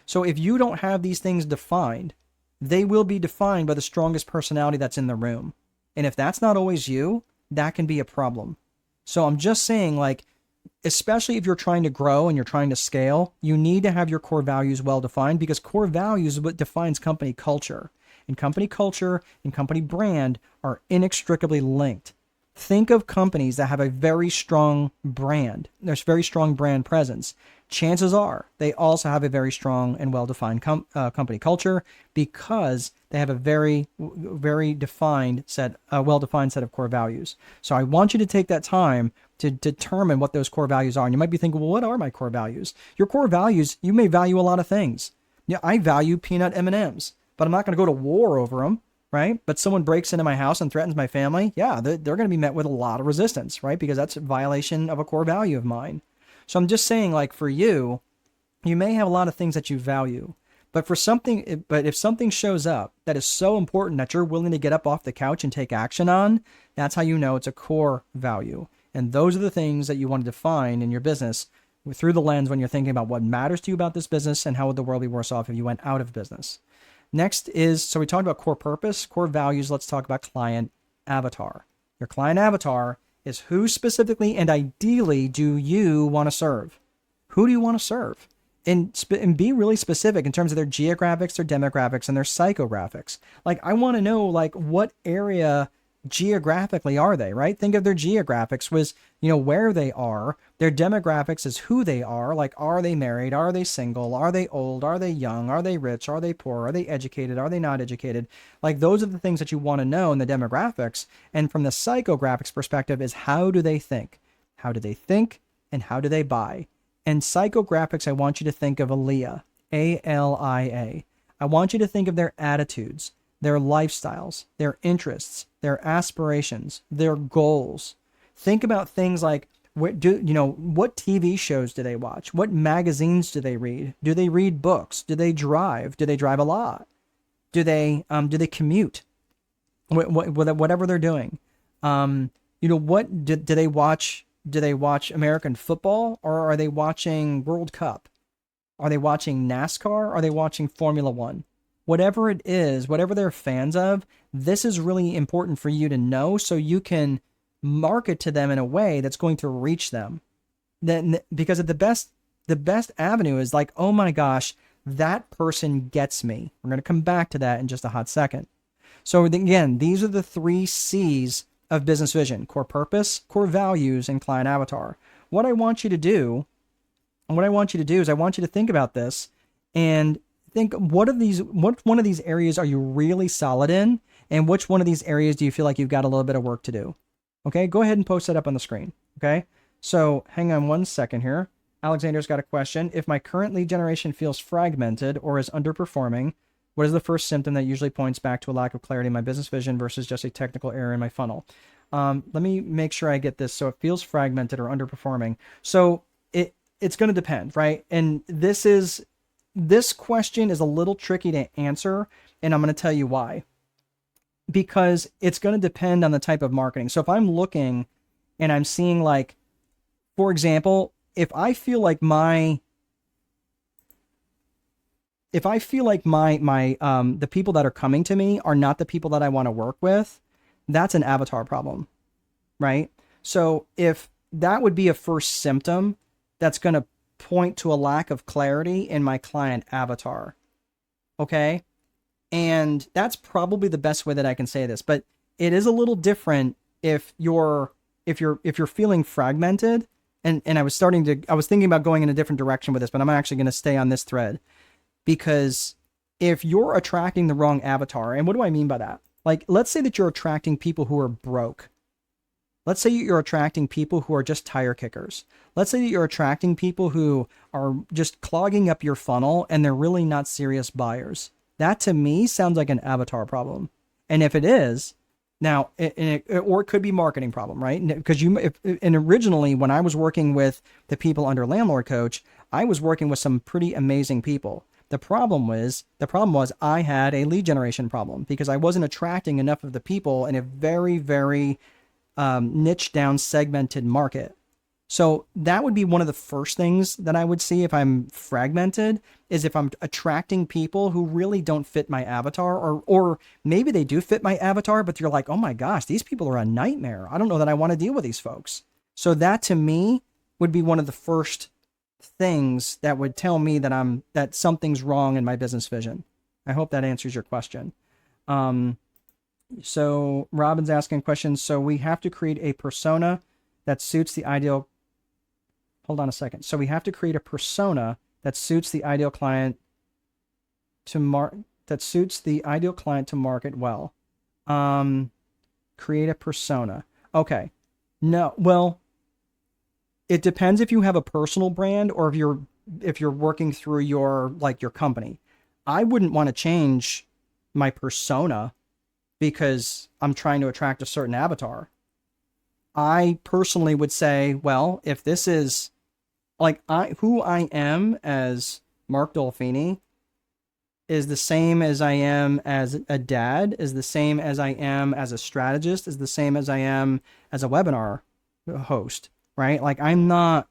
So if you don't have these things defined, they will be defined by the strongest personality that's in the room. And if that's not always you, that can be a problem. So I'm just saying, like, especially if you're trying to grow and you're trying to scale, you need to have your core values well defined, because core values is what defines company culture. And company culture and company brand are inextricably linked. Think of companies that have a very strong brand. There's very strong brand presence. Chances are they also have a very strong and well-defined company culture, because they have a very, very defined set, well-defined set of core values. So I want you to take that time to determine what those core values are. And you might be thinking, well, what are my core values? Your core values, you may value a lot of things. Yeah, I value peanut M&Ms, but I'm not going to go to war over them, right? But someone breaks into my house and threatens my family. Yeah, they're going to be met with a lot of resistance, right? Because that's a violation of a core value of mine. So I'm just saying, like, for you, you may have a lot of things that you value, but if something shows up that is so important that you're willing to get up off the couch and take action on, that's how you know it's a core value. And those are the things that you want to define in your business through the lens when you're thinking about what matters to you about this business and how would the world be worse off if you went out of business. Next is, so we talked about core purpose, core values. Let's talk about client avatar. Your client avatar is who specifically and ideally do you want to serve? Who do you want to serve? And be really specific in terms of their geographics, their demographics, and their psychographics. Like, I want to know, like, what area geographically are they, right? Think of their geographics was, where they are. Their demographics is who they are. Like, are they married? Are they single? Are they old? Are they young? Are they rich? Are they poor? Are they educated? Are they not educated? Like, those are the things that you want to know in the demographics. And from the psychographics perspective is, how do they think? How do they think? And how do they buy? And psychographics, I want you to think of ALIA, A-L-I-A. I want you to think of their attitudes, their lifestyles, their interests, their aspirations, their goals. Think about things like, what TV shows do they watch? What magazines do they read? Do they read books? Do they drive? Do they drive a lot? Do they commute? Whatever they're doing. What do they watch? Do they watch American football, or are they watching World Cup? Are they watching NASCAR? Are they watching Formula One? Whatever it is, whatever they're fans of, this is really important for you to know so you can market to them in a way that's going to reach them. Then, because the best avenue is like, oh my gosh, that person gets me. We're going to come back to that in just a hot second. So again, these are the 3 C's of business vision: core purpose, core values, and client avatar. What I want you to do is I want you to think about this and think, what one of these areas are you really solid in, and which one of these areas do you feel like you've got a little bit of work to do? Okay, go ahead and post that up on the screen. Okay, so hang on one second here. Alexander's got a question. If my current lead generation feels fragmented or is underperforming, what is the first symptom that usually points back to a lack of clarity in my business vision versus just a technical error in my funnel? Let me make sure I get this. So it feels fragmented or underperforming. So it's going to depend, right? And this question is a little tricky to answer, and I'm going to tell you why. Because it's going to depend on the type of marketing. So if I'm looking and I'm seeing, like, for example, if I feel like my the people that are coming to me are not the people that I want to work with, that's an avatar problem, right? So if that would be a first symptom, that's going to point to a lack of clarity in my client avatar. Okay? And that's probably the best way that I can say this. But it is a little different if you're feeling fragmented. And I was thinking about going in a different direction with this, but I'm actually going to stay on this thread, because if you're attracting the wrong avatar, and what do I mean by that? Like, let's say that you're attracting people who are broke. Let's say you're attracting people who are just tire kickers. Let's say that you're attracting people who are just clogging up your funnel and they're really not serious buyers. That to me sounds like an avatar problem. And if it is, now, or it could be marketing problem, right? Because and originally when I was working with the people under Landlord Coach, I was working with some pretty amazing people. The problem was I had a lead generation problem because I wasn't attracting enough of the people in a very, very niche down segmented market. So that would be one of the first things that I would see if I'm fragmented, is if I'm attracting people who really don't fit my avatar, or maybe they do fit my avatar, but you're like, oh my gosh, these people are a nightmare. I don't know that I want to deal with these folks. So that to me would be one of the first things that would tell me that something's wrong in my business vision. I hope that answers your question. So Robin's asking questions. So we have to create a persona that suits the ideal. Hold on a second. So we have to create a persona that suits the ideal client to market well. Create a persona. Okay. No, well, it depends if you have a personal brand or if you're working through your company. I wouldn't want to change my persona because I'm trying to attract a certain avatar. I personally would say, well, if this is who I am as Mark Dolfini is the same as I am as a dad, is the same as I am as a strategist, is the same as I am as a webinar host, right? Like, I'm not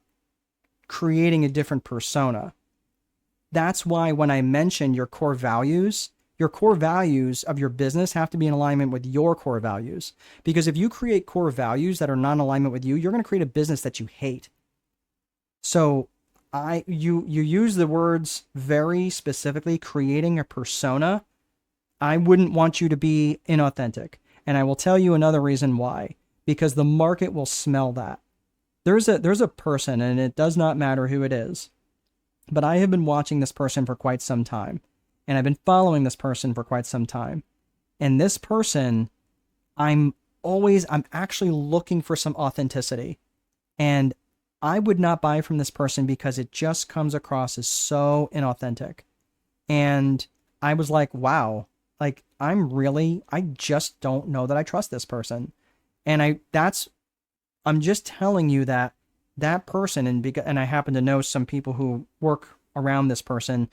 creating a different persona. That's why when I mention your core values of your business have to be in alignment with your core values. Because if you create core values that are not in alignment with you, you're going to create a business that you hate. So you use the words very specifically, creating a persona. I wouldn't want you to be inauthentic. And I will tell you another reason why. Because the market will smell that. There's a person, and it does not matter who it is, but I have been watching this person for quite some time. And I've been following this person for quite some time. And this person, I'm actually looking for some authenticity. And I would not buy from this person because it just comes across as so inauthentic. And I was like, wow, like I just don't know that I trust this person. And I'm just telling you that person, and I happen to know some people who work around this person,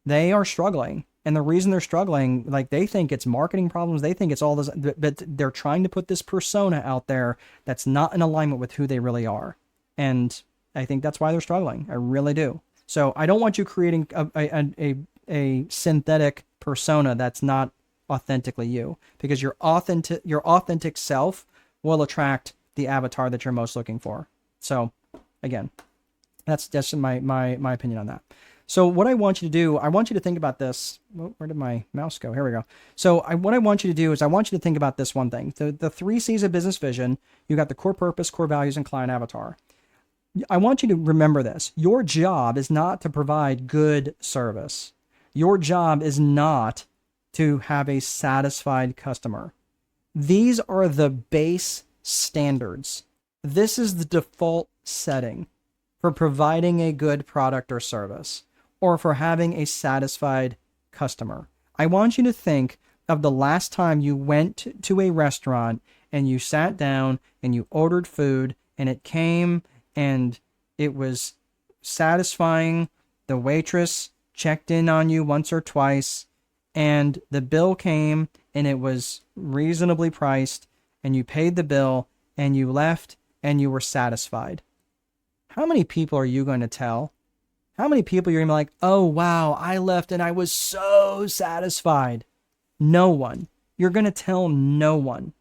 they are struggling. And the reason they're struggling, like, they think it's marketing problems. They think it's all this, but they're trying to put this persona out there that's not in alignment with who they really are. And I think that's why they're struggling. I really do. So I don't want you creating a synthetic persona that's not authentically you, because your authentic self will attract the avatar that you're most looking for. So again, that's just my opinion on that. So what I want you to do, I want you to think about this. Where did my mouse go? Here we go. So what I want you to do is I want you to think about this one thing. The 3 C's of business vision. You got the core purpose, core values, and client avatar. I want you to remember this. Your job is not to provide good service. Your job is not to have a satisfied customer. These are the base standards. This is the default setting for providing a good product or service, or for having a satisfied customer. I want you to think of the last time you went to a restaurant and you sat down and you ordered food and it came and it was satisfying. The waitress checked in on you once or twice and the bill came and it was reasonably priced and you paid the bill and you left and you were satisfied. How many people are you going to tell? How many people you're going to be like, oh, wow, I left and I was so satisfied? No one. You're going to tell no one.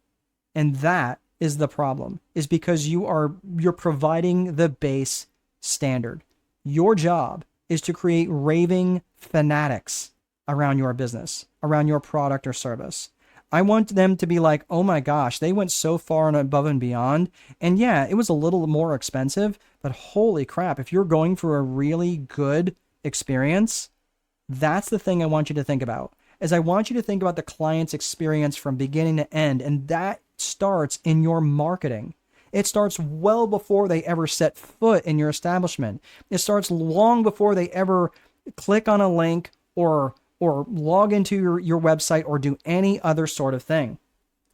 And that is the problem, is because you're providing the base standard. Your job is to create raving fanatics around your business, around your product or service. I want them to be like, oh my gosh, they went so far and above and beyond. And yeah, it was a little more expensive, but holy crap, if you're going for a really good experience, that's the thing I want you to think about. Is I want you to think about the client's experience from beginning to end, and that starts in your marketing. It starts well before they ever set foot in your establishment. It starts long before they ever click on a link or log into your website or do any other sort of thing.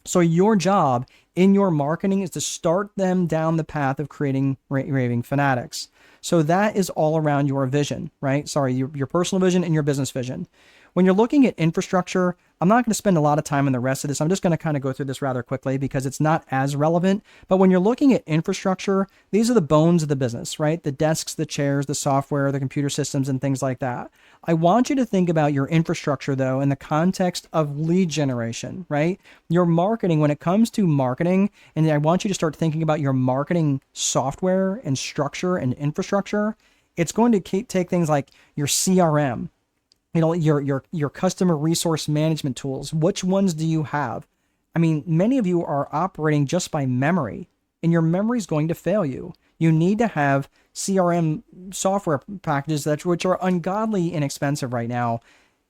So your job in your marketing is to start them down the path of creating raving fanatics. So that is all around your vision, right? Sorry, your personal vision and your business vision. When you're looking at infrastructure, I'm not going to spend a lot of time on the rest of this. I'm just going to kind of go through this rather quickly because it's not as relevant. But when you're looking at infrastructure, these are the bones of the business, right? The desks, the chairs, the software, the computer systems, and things like that. I want you to think about your infrastructure, though, in the context of lead generation, right? Your marketing, when it comes to marketing, and I want you to start thinking about your marketing software and structure and infrastructure, it's going to take things like your CRM, your customer resource management tools. Which ones do you have? I mean, many of you are operating just by memory, and your memory is going to fail you. You need to have CRM software packages which are ungodly inexpensive right now.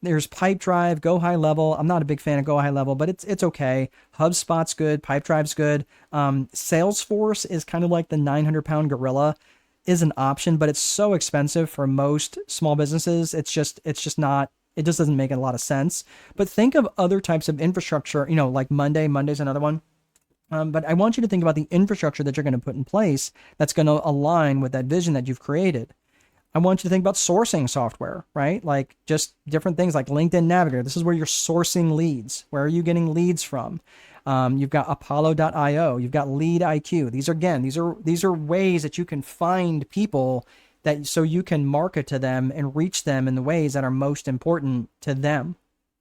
There's Pipedrive, Go High Level. I'm not a big fan of Go High Level, but it's okay. HubSpot's good. Pipedrive's good. Salesforce is kind of like the 900-pound gorilla. Is an option, but it's so expensive for most small businesses. It's just not, it just doesn't make a lot of sense. But think of other types of infrastructure, like Monday's another one. But I want you to think about the infrastructure that you're going to put in place that's going to align with that vision that you've created. I want you to think about sourcing software, right? Like just different things like LinkedIn Navigator. This is where you're sourcing leads. Where are you getting leads from? You've got Apollo.io. You've got Lead IQ. These are ways that you can find people so you can market to them and reach them in the ways that are most important to them.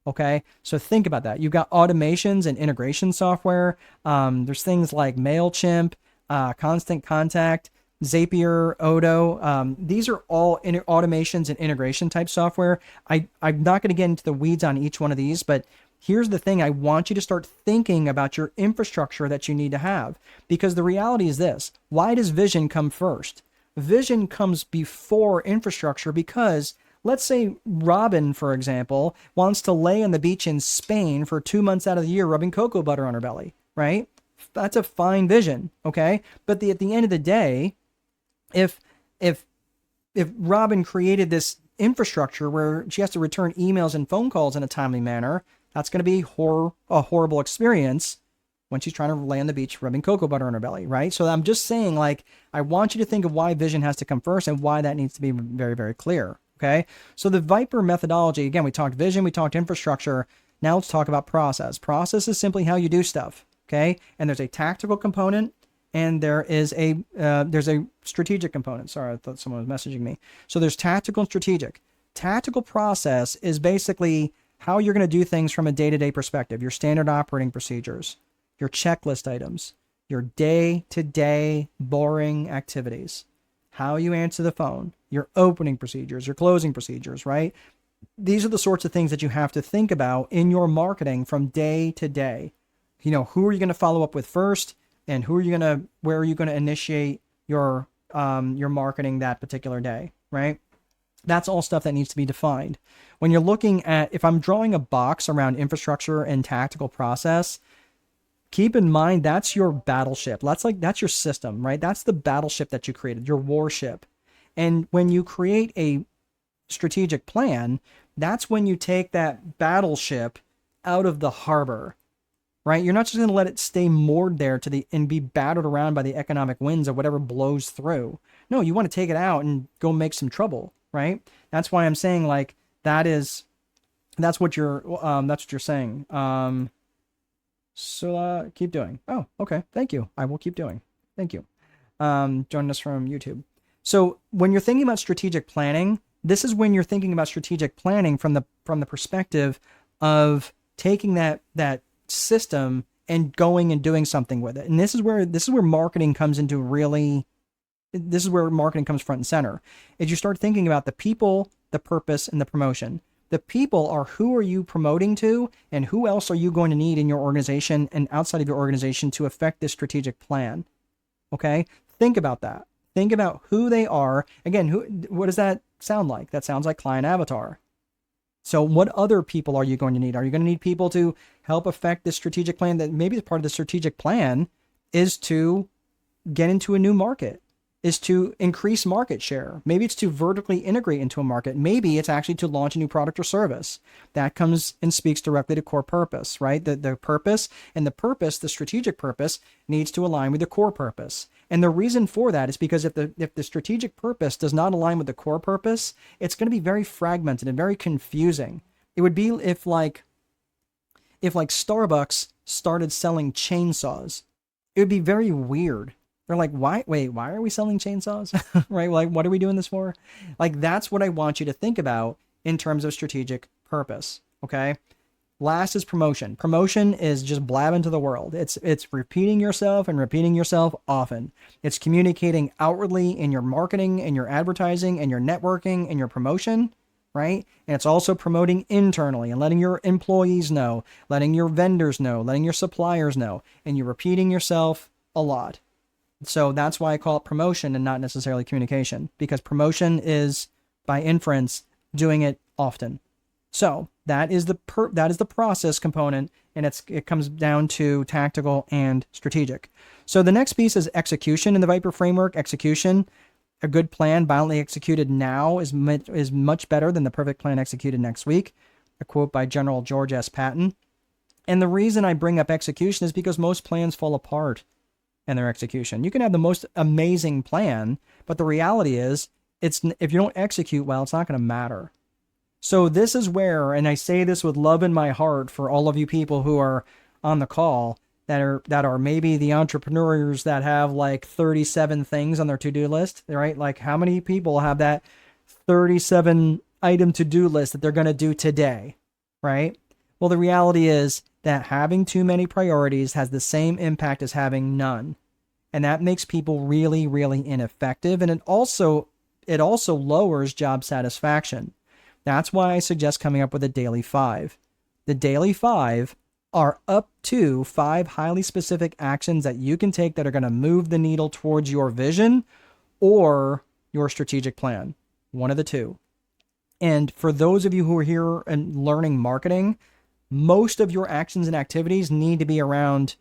Okay, so think about that. You've got automations and integration software. There's things like MailChimp, Constant Contact, Zapier, Odo. These are all automations and integration type software. I'm not going to get into the weeds on each one of these, but here's the thing. I want you to start thinking about your infrastructure that you need to have, because the reality is this. Why does vision come first? Vision comes before infrastructure because let's say Robin, for example, wants to lay on the beach in Spain for 2 months out of the year rubbing cocoa butter on her belly, right? That's a fine vision, okay? But at the end of the day, if Robin created this infrastructure where she has to return emails and phone calls in a timely manner, that's going to be a horrible experience when she's trying to lay on the beach rubbing cocoa butter on her belly, right? So I'm just saying, I want you to think of why vision has to come first and why that needs to be very, very clear, okay? So the Viper methodology, again, we talked vision, we talked infrastructure. Now let's talk about process. Process is simply how you do stuff, okay? And there's a tactical component and there's a strategic component. Sorry, I thought someone was messaging me. So there's tactical and strategic. Tactical process is basically how you're going to do things from a day-to-day perspective, your standard operating procedures, your checklist items, your day-to-day boring activities, how you answer the phone, your opening procedures, your closing procedures, right? These are the sorts of things that you have to think about in your marketing from day to day. Who are you going to follow up with first, and where are you going to initiate your marketing that particular day, right? That's all stuff that needs to be defined. When you're looking at, if I'm drawing a box around infrastructure and tactical process, keep in mind that's your battleship. That's your system, right? That's the battleship that you created, your warship. And when you create a strategic plan, that's when you take that battleship out of the harbor, right? You're not just going to let it stay moored there and be battered around by the economic winds of whatever blows through. No, you want to take it out and go make some trouble, right? That's why I'm saying that's what you're saying. So keep doing. Oh, okay. Thank you. I will keep doing. Thank you. Joining us from YouTube. So when you're thinking about strategic planning, this is when you're thinking about strategic planning from the perspective of taking that system and going and doing something with it. And this is where marketing comes into this is where marketing comes front and center. Is you start thinking about the people, the purpose, and the promotion. The people are who are you promoting to and who else are you going to need in your organization and outside of your organization to affect this strategic plan. Okay? Think about that. Think about who they are. Again, what does that sound like? That sounds like client avatar. So what other people are you going to need? Are you going to need people to help affect this strategic plan that maybe part of the strategic plan is to get into a new market, is to increase market share. Maybe it's to vertically integrate into a market. Maybe it's actually to launch a new product or service. That comes and speaks directly to core purpose, right? The purpose and the purpose, the strategic purpose needs to align with the core purpose. And the reason for that is because if the strategic purpose does not align with the core purpose, it's going to be very fragmented and very confusing. It would be if Starbucks started selling chainsaws. It would be very weird. They're like, why are we selling chainsaws? Right? Like, what are we doing this for? Like, that's what I want you to think about in terms of strategic purpose. Okay. Last is promotion. Promotion is just blabbing to the world. It's repeating yourself and repeating yourself often. It's communicating outwardly in your marketing and your advertising and your networking and your promotion, right? And it's also promoting internally and letting your employees know, letting your vendors know, letting your suppliers know, and you're repeating yourself a lot. So that's why I call it promotion and not necessarily communication, because promotion is by inference doing it often. So that is the process component, and it comes down to tactical and strategic. So the next piece is execution in the Viper framework. Execution, a good plan violently executed now is much better than the perfect plan executed next week. A quote by General George S. Patton. And the reason I bring up execution is because most plans fall apart in their execution. You can have the most amazing plan, but the reality is, if you don't execute well, it's not going to matter. So this is where, and I say this with love in my heart for all of you people who are on the call that are maybe the entrepreneurs that have like 37 things on their to-do list, right? Like, how many people have that 37 item to-do list that they're going to do today, right? Well, the reality is that having too many priorities has the same impact as having none. And that makes people really, really ineffective. And it also lowers job satisfaction. That's why I suggest coming up with a daily 5. The daily 5 are up to 5 highly specific actions that you can take that are going to move the needle towards your vision or your strategic plan. One of the two. And for those of you who are here and learning marketing, most of your actions and activities need to be around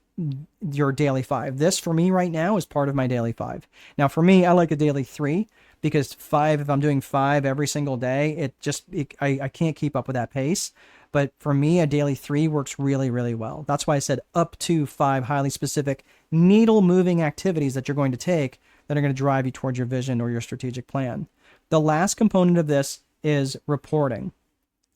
your daily 5. This for me right now is part of my daily 5. Now for me, I like a daily 3. Because 5, if I'm doing 5 every single day, I can't keep up with that pace. But for me, a daily 3 works really, really well. That's why I said up to 5 highly specific needle-moving activities that you're going to take that are going to drive you towards your vision or your strategic plan. The last component of this is reporting.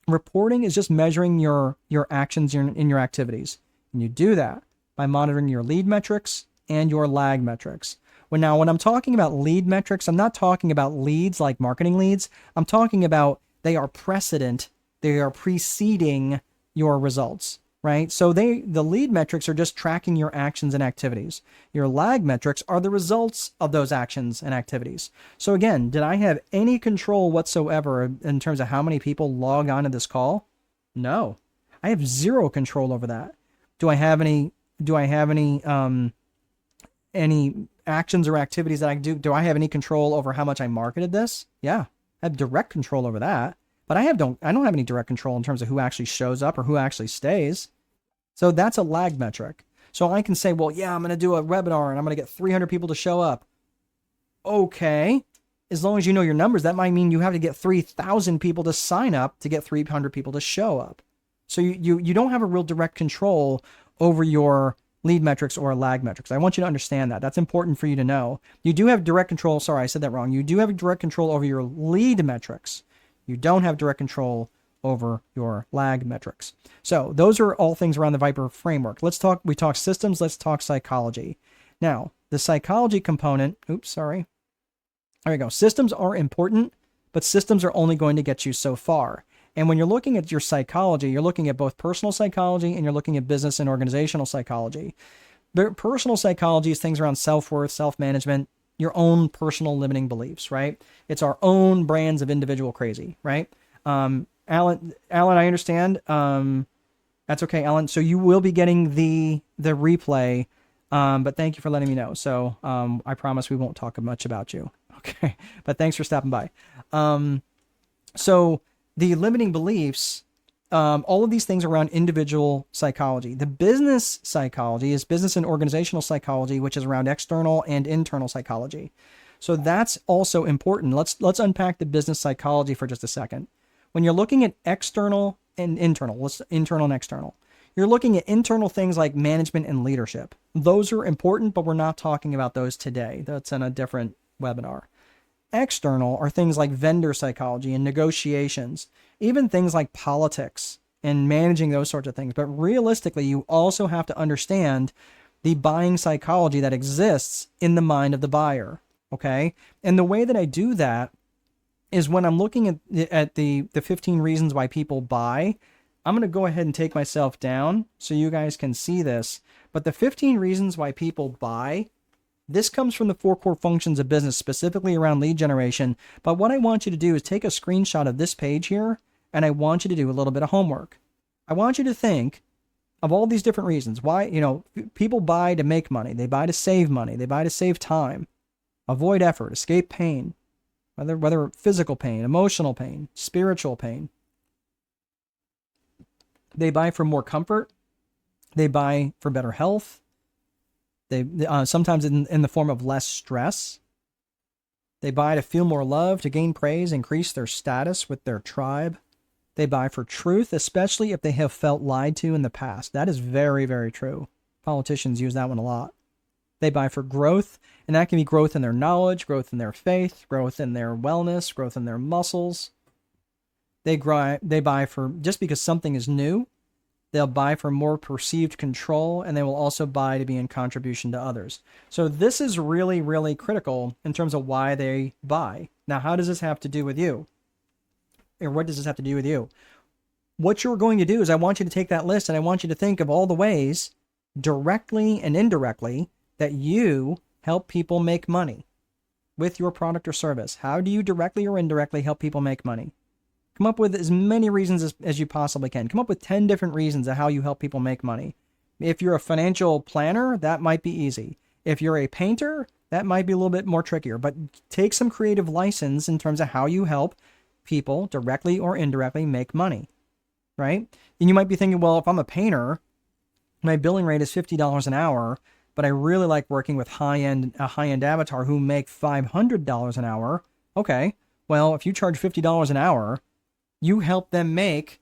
Reporting is just measuring your actions in your activities. And you do that by monitoring your lead metrics and your lag metrics. When I'm talking about lead metrics, I'm not talking about leads like marketing leads. I'm talking about they are preceding your results, right? So the lead metrics are just tracking your actions and activities. Your lag metrics are the results of those actions and activities. So again, did I have any control whatsoever in terms of how many people log on to this call? No, I have zero control over that. Do I have any actions or activities that I do I have any control over how much I marketed this? Yeah, I have direct control over that, but I don't have any direct control in terms of who actually shows up or who actually stays. So that's a lag metric. So I can say, well, yeah, I'm going to do a webinar and I'm going to get 300 people to show up. Okay. As long as you know your numbers, that might mean you have to get 3,000 people to sign up to get 300 people to show up. So you don't have a real direct control over your lead metrics or lag metrics. I want you to understand that. That's important for you to know. You do have direct control. Sorry, I said that wrong. You do have direct control over your lead metrics. You don't have direct control over your lag metrics. So those are all things around the Viper framework. We talk systems. Let's talk psychology. Now, the psychology component, there we go. Systems are important, but systems are only going to get you so far. And when you're looking at your psychology, you're looking at both personal psychology and you're looking at business and organizational psychology. The personal psychology is things around self-worth, self-management, your own personal limiting beliefs, right? It's our own brands of individual crazy, right? Alan, I understand. That's okay, Alan. So you will be getting the replay, but thank you for letting me know. So I promise we won't talk much about you. Okay, but thanks for stopping by. So the limiting beliefs, all of these things around individual psychology. The business psychology is business and organizational psychology, which is around external and internal psychology. So that's also important. Let's unpack the business psychology for just a second. When you're looking at external and internal, internal and external, you're looking at internal things like management and leadership. Those are important, but we're not talking about those today. That's in a different webinar. External are things like vendor psychology and negotiations, even things like politics and managing those sorts of things. But realistically, you also have to understand the buying psychology that exists in the mind of the buyer. Okay. And the way that I do that is when I'm looking at the 15 reasons why people buy, I'm going to go ahead and take myself down so you guys can see this. But the 15 reasons why people buy, this comes from the 4 core functions of business, specifically around lead generation. But what I want you to do is take a screenshot of this page here, and I want you to do a little bit of homework. I want you to think of all these different reasons why, people buy to make money. They buy to save money. They buy to save time, avoid effort, escape pain, whether physical pain, emotional pain, spiritual pain. They buy for more comfort. They buy for better health. They sometimes in the form of less stress. They buy to feel more love, to gain praise, increase their status with their tribe. They buy for truth, especially if they have felt lied to in the past. That is very, very true. Politicians use that one a lot. They buy for growth, and that can be growth in their knowledge, growth in their faith, growth in their wellness, growth in their muscles. They buy for just because something is new. They'll buy for more perceived control, and they will also buy to be in contribution to others. So this is really, really critical in terms of why they buy. Now, how does this have to do with you? Or what does this have to do with you? What you're going to do is I want you to take that list and I want you to think of all the ways, directly and indirectly, that you help people make money with your product or service. How do you directly or indirectly help people make money? Come up with as many reasons as you possibly can. Come up with 10 different reasons of how you help people make money. If you're a financial planner, that might be easy. If you're a painter, that might be a little bit more trickier. But take some creative license in terms of how you help people directly or indirectly make money, right? And you might be thinking, well, if I'm a painter, my billing rate is $50 an hour, but I really like working with a high-end avatar who make $500 an hour. Okay, well, if you charge $50 an hour, you help them make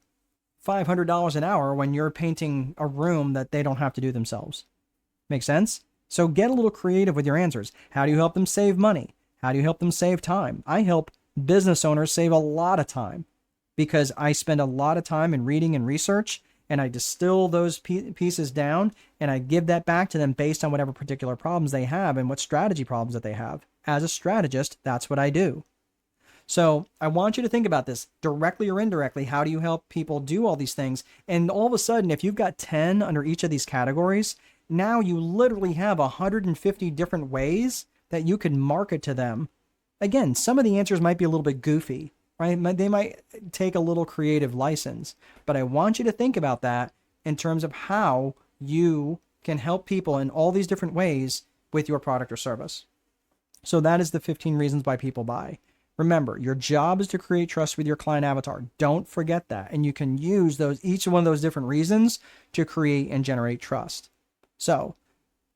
$500 an hour when you're painting a room that they don't have to do themselves. Make sense? So get a little creative with your answers. How do you help them save money? How do you help them save time? I help business owners save a lot of time because I spend a lot of time in reading and research, and I distill those pieces down, and I give that back to them based on whatever particular problems they have and what strategy problems that they have. As a strategist, that's what I do. So I want you to think about this directly or indirectly. How do you help people do all these things? And all of a sudden, if you've got 10 under each of these categories, now you literally have 150 different ways that you can market to them. Again, some of the answers might be a little bit goofy, right? They might take a little creative license, but I want you to think about that in terms of how you can help people in all these different ways with your product or service. So that is the 15 reasons why people buy. Remember, your job is to create trust with your client avatar. Don't forget that. And you can use each one of those different reasons to create and generate trust. So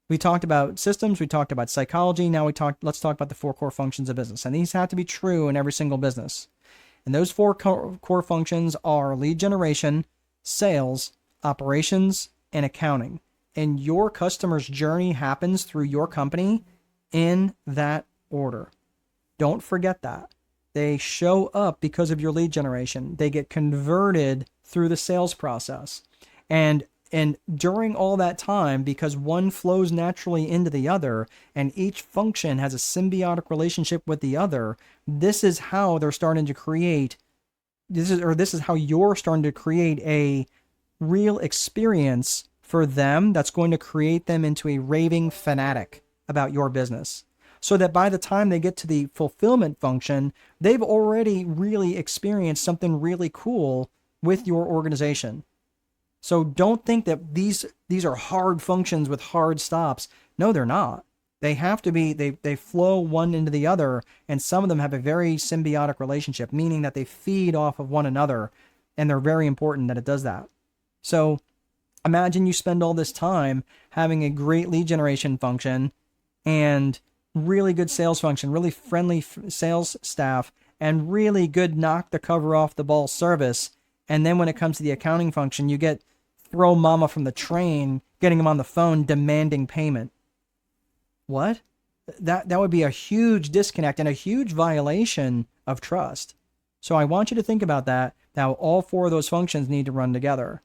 we talked about systems. We talked about psychology. Now let's talk about the 4 core functions of business. And these have to be true in every single business. And those 4 core functions are lead generation, sales, operations, and accounting. And your customer's journey happens through your company in that order. Don't forget that. They show up because of your lead generation. They get converted through the sales process. And during all that time, because one flows naturally into the other, and each function has a symbiotic relationship with the other, this is how they're starting to create, this is how you're starting to create a real experience for them that's going to create them into a raving fanatic about your business. so that by the time they get to the fulfillment function, they've already really experienced something really cool with your organization. So don't think that these are hard functions with hard stops. No, they're not. They have to be, they flow one into the other, and some of them have a very symbiotic relationship, meaning that they feed off of one another, and they're very important that it does that. So imagine you spend all this time having a great lead generation function and really good sales function, really friendly sales staff, and really good knock the cover off the ball service. And then when it comes to the accounting function, you get throw mama from the train, getting them on the phone demanding payment. What? That would be a huge disconnect and a huge violation of trust. So I want you to think about that. Now, all four of those functions need to run together.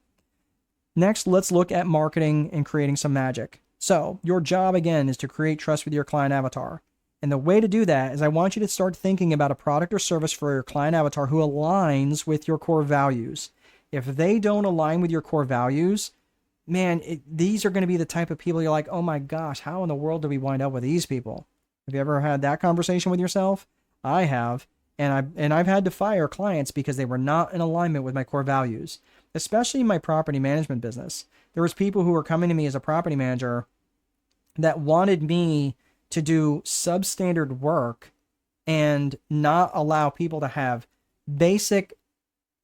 Next, let's look at marketing and creating some magic. So your job, again, is to create trust with your client avatar. And the way to do that is I want you to start thinking about a product or service for your client avatar who aligns with your core values. If they don't align with your core values, man, these are going to be the type of people you're like, oh my gosh, how in the world do we wind up with these people? Have you ever had that conversation with yourself? I have. And I've had to fire clients because they were not in alignment with my core values, especially in my property management business. There was people who were coming to me as a property manager that wanted me to do substandard work and not allow people to have basic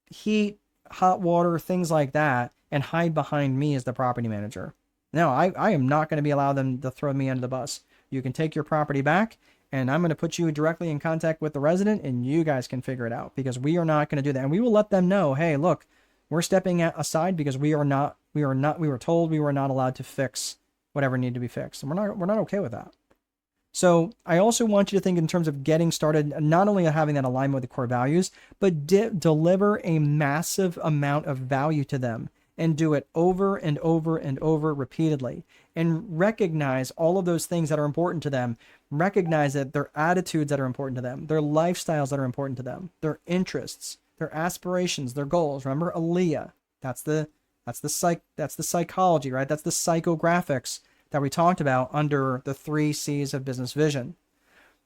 heat, hot water, things like that, and hide behind me as the property manager. No, I am not going to be allowed them to throw me under the bus. You can take your property back, and I'm going to put you directly in contact with the resident, and you guys can figure it out, because we are not going to do that. And we will let them know, hey, look, we're stepping aside because we were told we were not allowed to fix whatever needed to be fixed. And we're not okay with that. So I also want you to think in terms of getting started, not only having that alignment with the core values, but deliver a massive amount of value to them and do it over and over and over repeatedly, and recognize all of those things that are important to them. Recognize that their attitudes that are important to them, their lifestyles that are important to them, their interests, their aspirations, their goals. Remember Aaliyah. That's the psychology, right? That's the psychographics that we talked about under the 3 C's of business vision.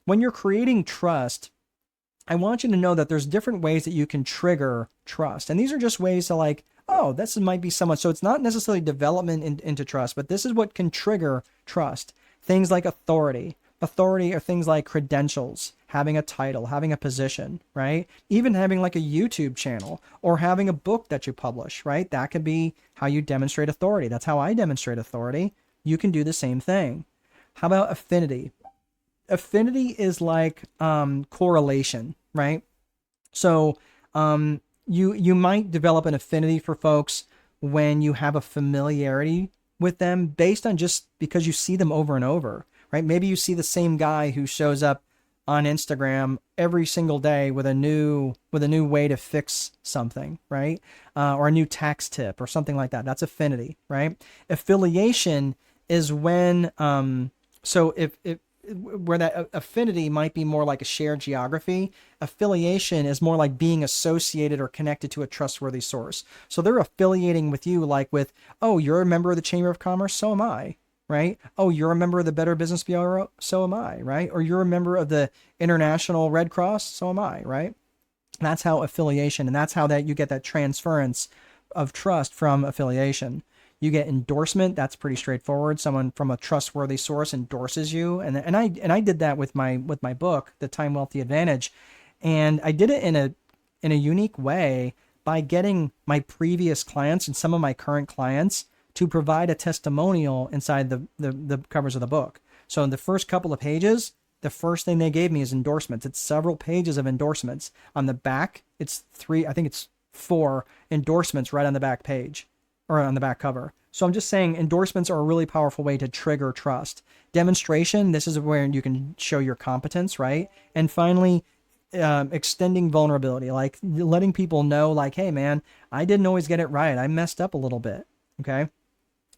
When you're creating trust, I want you to know that there's different ways that you can trigger trust. And these are just ways to like, oh, this might be someone. So it's not necessarily development into trust, but this is what can trigger trust. Things like authority. Authority are things like credentials, having a title, having a position, right? Even having like a YouTube channel or having a book that you publish, right? That could be how you demonstrate authority. That's how I demonstrate authority. You can do the same thing. How about affinity? Affinity is like correlation, right? So you might develop an affinity for folks when you have a familiarity with them based on just because you see them over and over, right? Maybe you see the same guy who shows up on Instagram every single day with a new way to fix something, right? Or a new tax tip or something like that. That's affinity, right? Affiliation is when so if where that affinity might be more like a shared geography, affiliation is more like being associated or connected to a trustworthy source. So they're affiliating with you like with, oh, you're a member of the Chamber of Commerce, so am I, right? Oh, you're a member of the Better Business Bureau, so am I, right? Or you're a member of the International Red Cross, so am I, right? That's how affiliation, and that's how that you get that transference of trust from affiliation. You get endorsement. That's pretty straightforward. Someone from a trustworthy source endorses you, and I did that with my book, The Time Wealthy Advantage, and I did it in a unique way by getting my previous clients and some of my current clients to provide a testimonial inside the covers of the book. So in the first couple of pages, the first thing they gave me is endorsements. It's several pages of endorsements. On the back, it's 4 endorsements right on the back page. Or on the back cover. So I'm just saying endorsements are a really powerful way to trigger trust. Demonstration, this is where you can show your competence, right? And finally, extending vulnerability, like letting people know like, hey man, I didn't always get it right. I messed up a little bit, okay?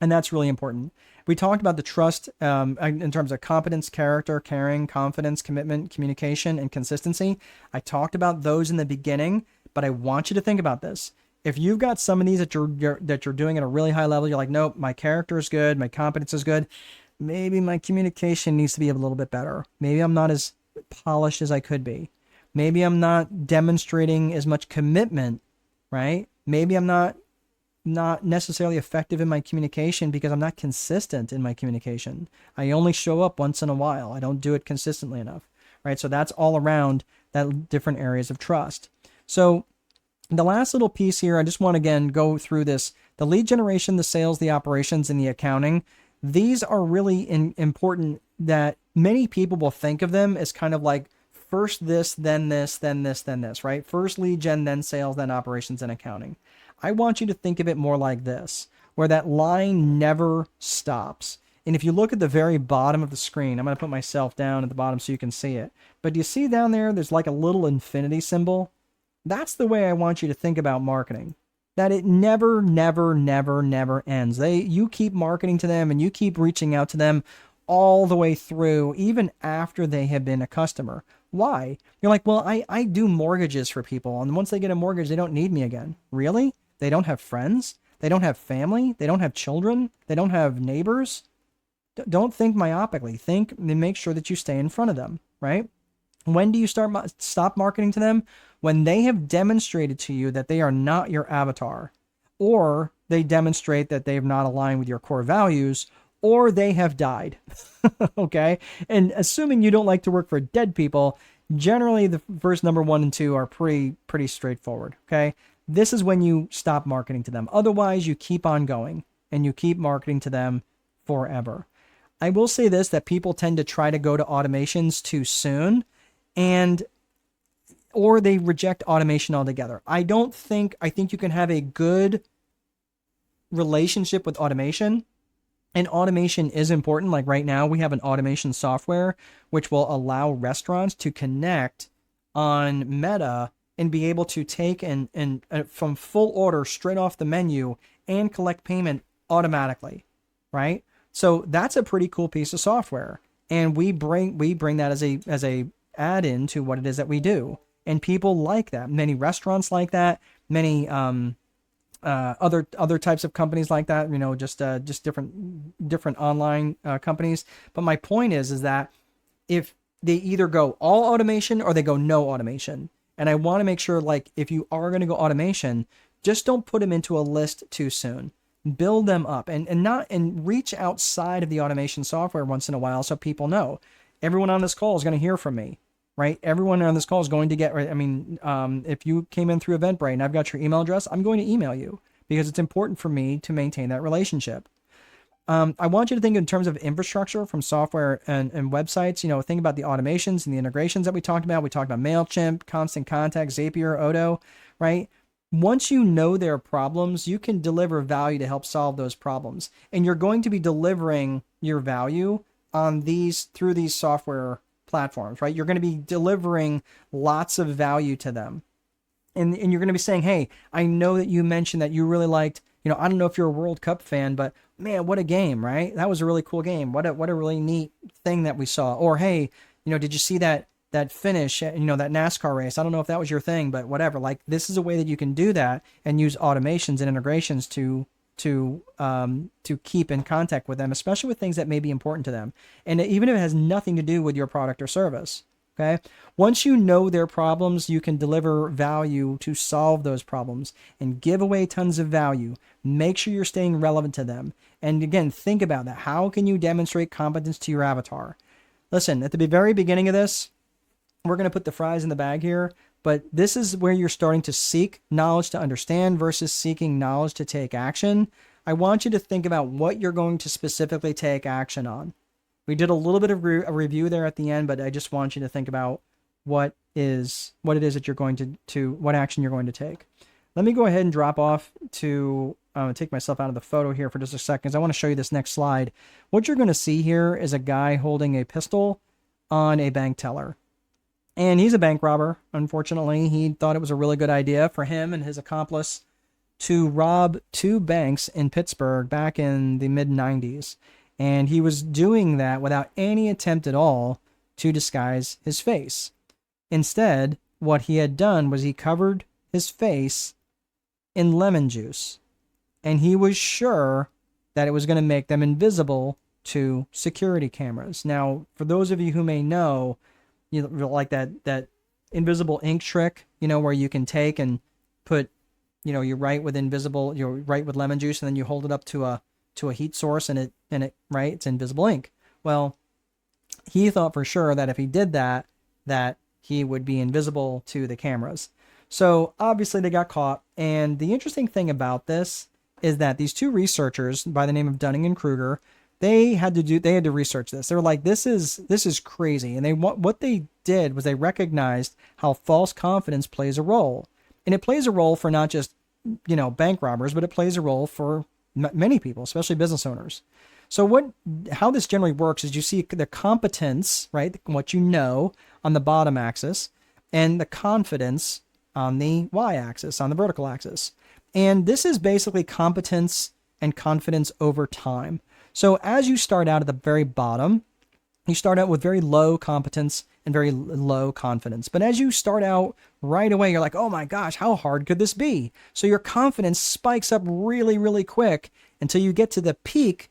And that's really important. We talked about the trust in terms of competence, character, caring, confidence, commitment, communication, and consistency. I talked about those in the beginning, but I want you to think about this. If you've got some of these that you're doing at a really high level, you're like, nope, my character is good, my competence is good. maybe my communication needs to be a little bit better. Maybe I'm not as polished as I could be. Maybe I'm not demonstrating as much commitment, right? Maybe I'm not necessarily effective in my communication because I'm not consistent in my communication. I only show up once in a while. I don't do it consistently enough, right? So that's all around that different areas of trust. So the last little piece here, I just want to again go through this: the lead generation, the sales, the operations, and the accounting. These are really important that many people will think of them as kind of like first this, then this, then this, then this, right? First lead gen, then sales, then operations and accounting. I want you to think of it more like this, where that line never stops. And if you look at the very bottom of the screen, I'm going to put myself down at the bottom so you can see it. But do you see down there, there's like a little infinity symbol? That's the way I want you to think about marketing. That it never, never, never, never ends. You keep marketing to them and you keep reaching out to them all the way through, even after they have been a customer. Why? You're like, well, I do mortgages for people, and once they get a mortgage, they don't need me again. Really? They don't have friends? They don't have family? They don't have children? They don't have neighbors? Don't think myopically. Think and make sure that you stay in front of them, right? When do you stop marketing to them? When they have demonstrated to you that they are not your avatar, or they demonstrate that they have not aligned with your core values, or they have died. Okay? And assuming you don't like to work for dead people, generally the first number 1 and 2 are pretty straightforward. Okay? This is when you stop marketing to them. Otherwise, you keep on going and you keep marketing to them forever. I will say this, that people tend to try to go to automations too soon, or they reject automation altogether. I think you can have a good relationship with automation, and automation is important. Like right now, we have an automation software which will allow restaurants to connect on Meta and be able to take and from full order straight off the menu and collect payment automatically, right? So that's a pretty cool piece of software, and we bring that as a add-in to what it is that we do, and people like that. Many restaurants like that. Many other types of companies like that. Just different online companies. But my point is that if they either go all automation or they go no automation, and I want to make sure, like, if you are going to go automation, just don't put them into a list too soon. Build them up and reach outside of the automation software once in a while so people know. Everyone on this call is going to hear from me, right? Everyone on this call is going to get, if you came in through Eventbrite and I've got your email address, I'm going to email you because it's important for me to maintain that relationship. I want you to think in terms of infrastructure from software and websites. Think about the automations and the integrations that we talked about. We talked about MailChimp, Constant Contact, Zapier, Odoo, right? Once you know their problems, you can deliver value to help solve those problems. And you're going to be delivering your value through these software platforms, right? You're going to be delivering lots of value to them. And you're going to be saying, hey, I know that you mentioned that you really liked, I don't know if you're a World Cup fan, but man, what a game, right? That was a really cool game. What a really neat thing that we saw. Or, hey, did you see that finish, that NASCAR race? I don't know if that was your thing, but whatever. Like, this is a way that you can do that and use automations and integrations to keep in contact with them, especially with things that may be important to them. And even if it has nothing to do with your product or service. Okay. Once you know their problems, you can deliver value to solve those problems and give away tons of value. Make sure you're staying relevant to them. And again, think about that. How can you demonstrate competence to your avatar? Listen, at the very beginning of this, we're going to put the fries in the bag here, but this is where you're starting to seek knowledge to understand versus seeking knowledge to take action. I want you to think about what you're going to specifically take action on. We did a little bit of a review there at the end, but I just want you to think about what it is that you're going to what action you're going to take. Let me go ahead and drop off to take myself out of the photo here for just a second, because I want to show you this next slide. What you're going to see here is a guy holding a pistol on a bank teller. And he's a bank robber. Unfortunately, he thought it was a really good idea for him and his accomplice to rob 2 banks in Pittsburgh back in the mid-90s. And he was doing that without any attempt at all to disguise his face. Instead, what he had done was he covered his face in lemon juice. And he was sure that it was going to make them invisible to security cameras. Now, for those of you who may know, like that invisible ink trick, where you can take and put, you write with you write with lemon juice, and then you hold it up to a heat source, and it right, it's invisible ink. Well, he thought for sure that if he did that he would be invisible to the cameras. So obviously they got caught. And the interesting thing about this is that these two researchers by the name of Dunning and Kruger, they had to research this. They were like, this is crazy. And what they did was they recognized how false confidence plays a role. And it plays a role for not just, bank robbers, but it plays a role for many people, especially business owners. So how this generally works is you see the competence, right? What you know on the bottom axis, and the confidence on the y-axis, on the vertical axis. And this is basically competence and confidence over time. So as you start out at the very bottom, you start out with very low competence and very low confidence. But as you start out right away, you're like, oh my gosh, how hard could this be? So your confidence spikes up really, really quick until you get to the peak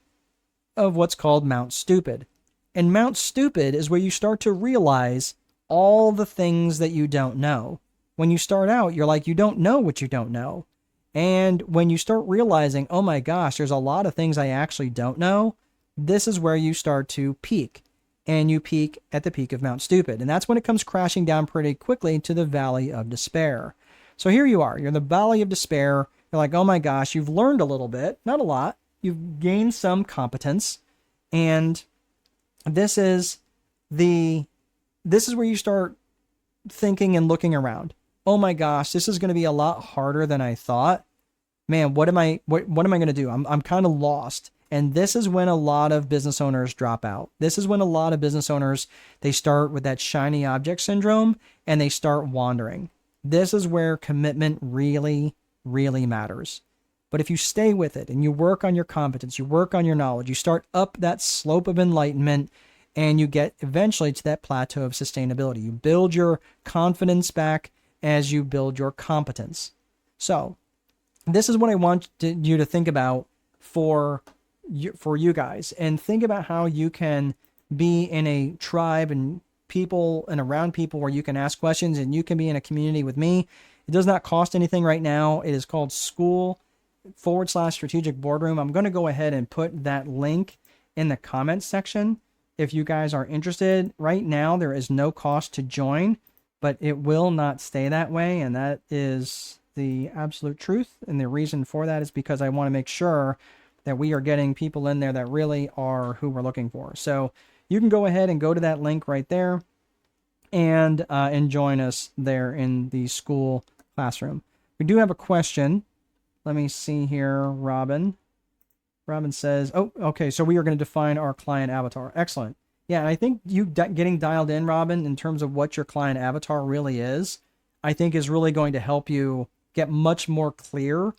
of what's called Mount Stupid. And Mount Stupid is where you start to realize all the things that you don't know. When you start out, you're like, you don't know what you don't know. And when you start realizing, oh my gosh, there's a lot of things I actually don't know, this is where you start to peak. And you peak at the peak of Mount Stupid. And that's when it comes crashing down pretty quickly to the Valley of Despair. So here you are, you're in the Valley of Despair. You're like, oh my gosh, you've learned a little bit, not a lot. You've gained some competence, and this is where you start thinking and looking around. Oh my gosh, this is going to be a lot harder than I thought. Man, what am I going to do? I'm kind of lost. And this is when a lot of business owners drop out. This is when a lot of business owners, they start with that shiny object syndrome and they start wandering. This is where commitment really, really matters. But if you stay with it and you work on your competence, you work on your knowledge, you start up that slope of enlightenment, and you get eventually to that plateau of sustainability. You build your confidence back as you build your competence. So this is what I want you to think about for you guys, and think about how you can be in a tribe and people and around people where you can ask questions, and you can be in a community with me. It does not cost anything right now. It is called School/Strategic Boardroom. I'm going to go ahead and put that link in the comments section if you guys are interested. Right now, there is no cost to join, but it will not stay that way. And that is the absolute truth. And the reason for that is because I want to make sure that we are getting people in there that really are who we're looking for. So you can go ahead and go to that link right there and join us there in the school classroom. We do have a question. Let me see here, Robin. Robin says, oh, okay, so we are going to define our client avatar. Excellent. Yeah, and I think you getting dialed in, Robin, in terms of what your client avatar really is, I think is really going to help you get much more clear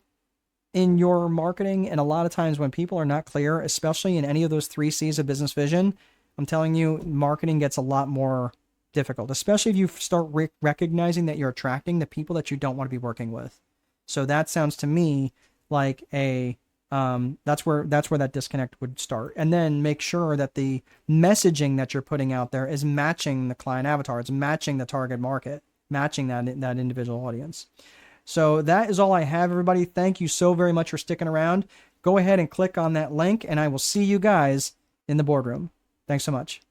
in your marketing. And a lot of times when people are not clear, especially in any of those 3 C's of business vision, I'm telling you, marketing gets a lot more difficult, especially if you start recognizing that you're attracting the people that you don't want to be working with. So that sounds to me like that's where that disconnect would start. And then make sure that the messaging that you're putting out there is matching the client avatar. It's matching the target market, matching that individual audience. So that is all I have, everybody. Thank you so very much for sticking around. Go ahead and click on that link, and I will see you guys in the boardroom. Thanks so much.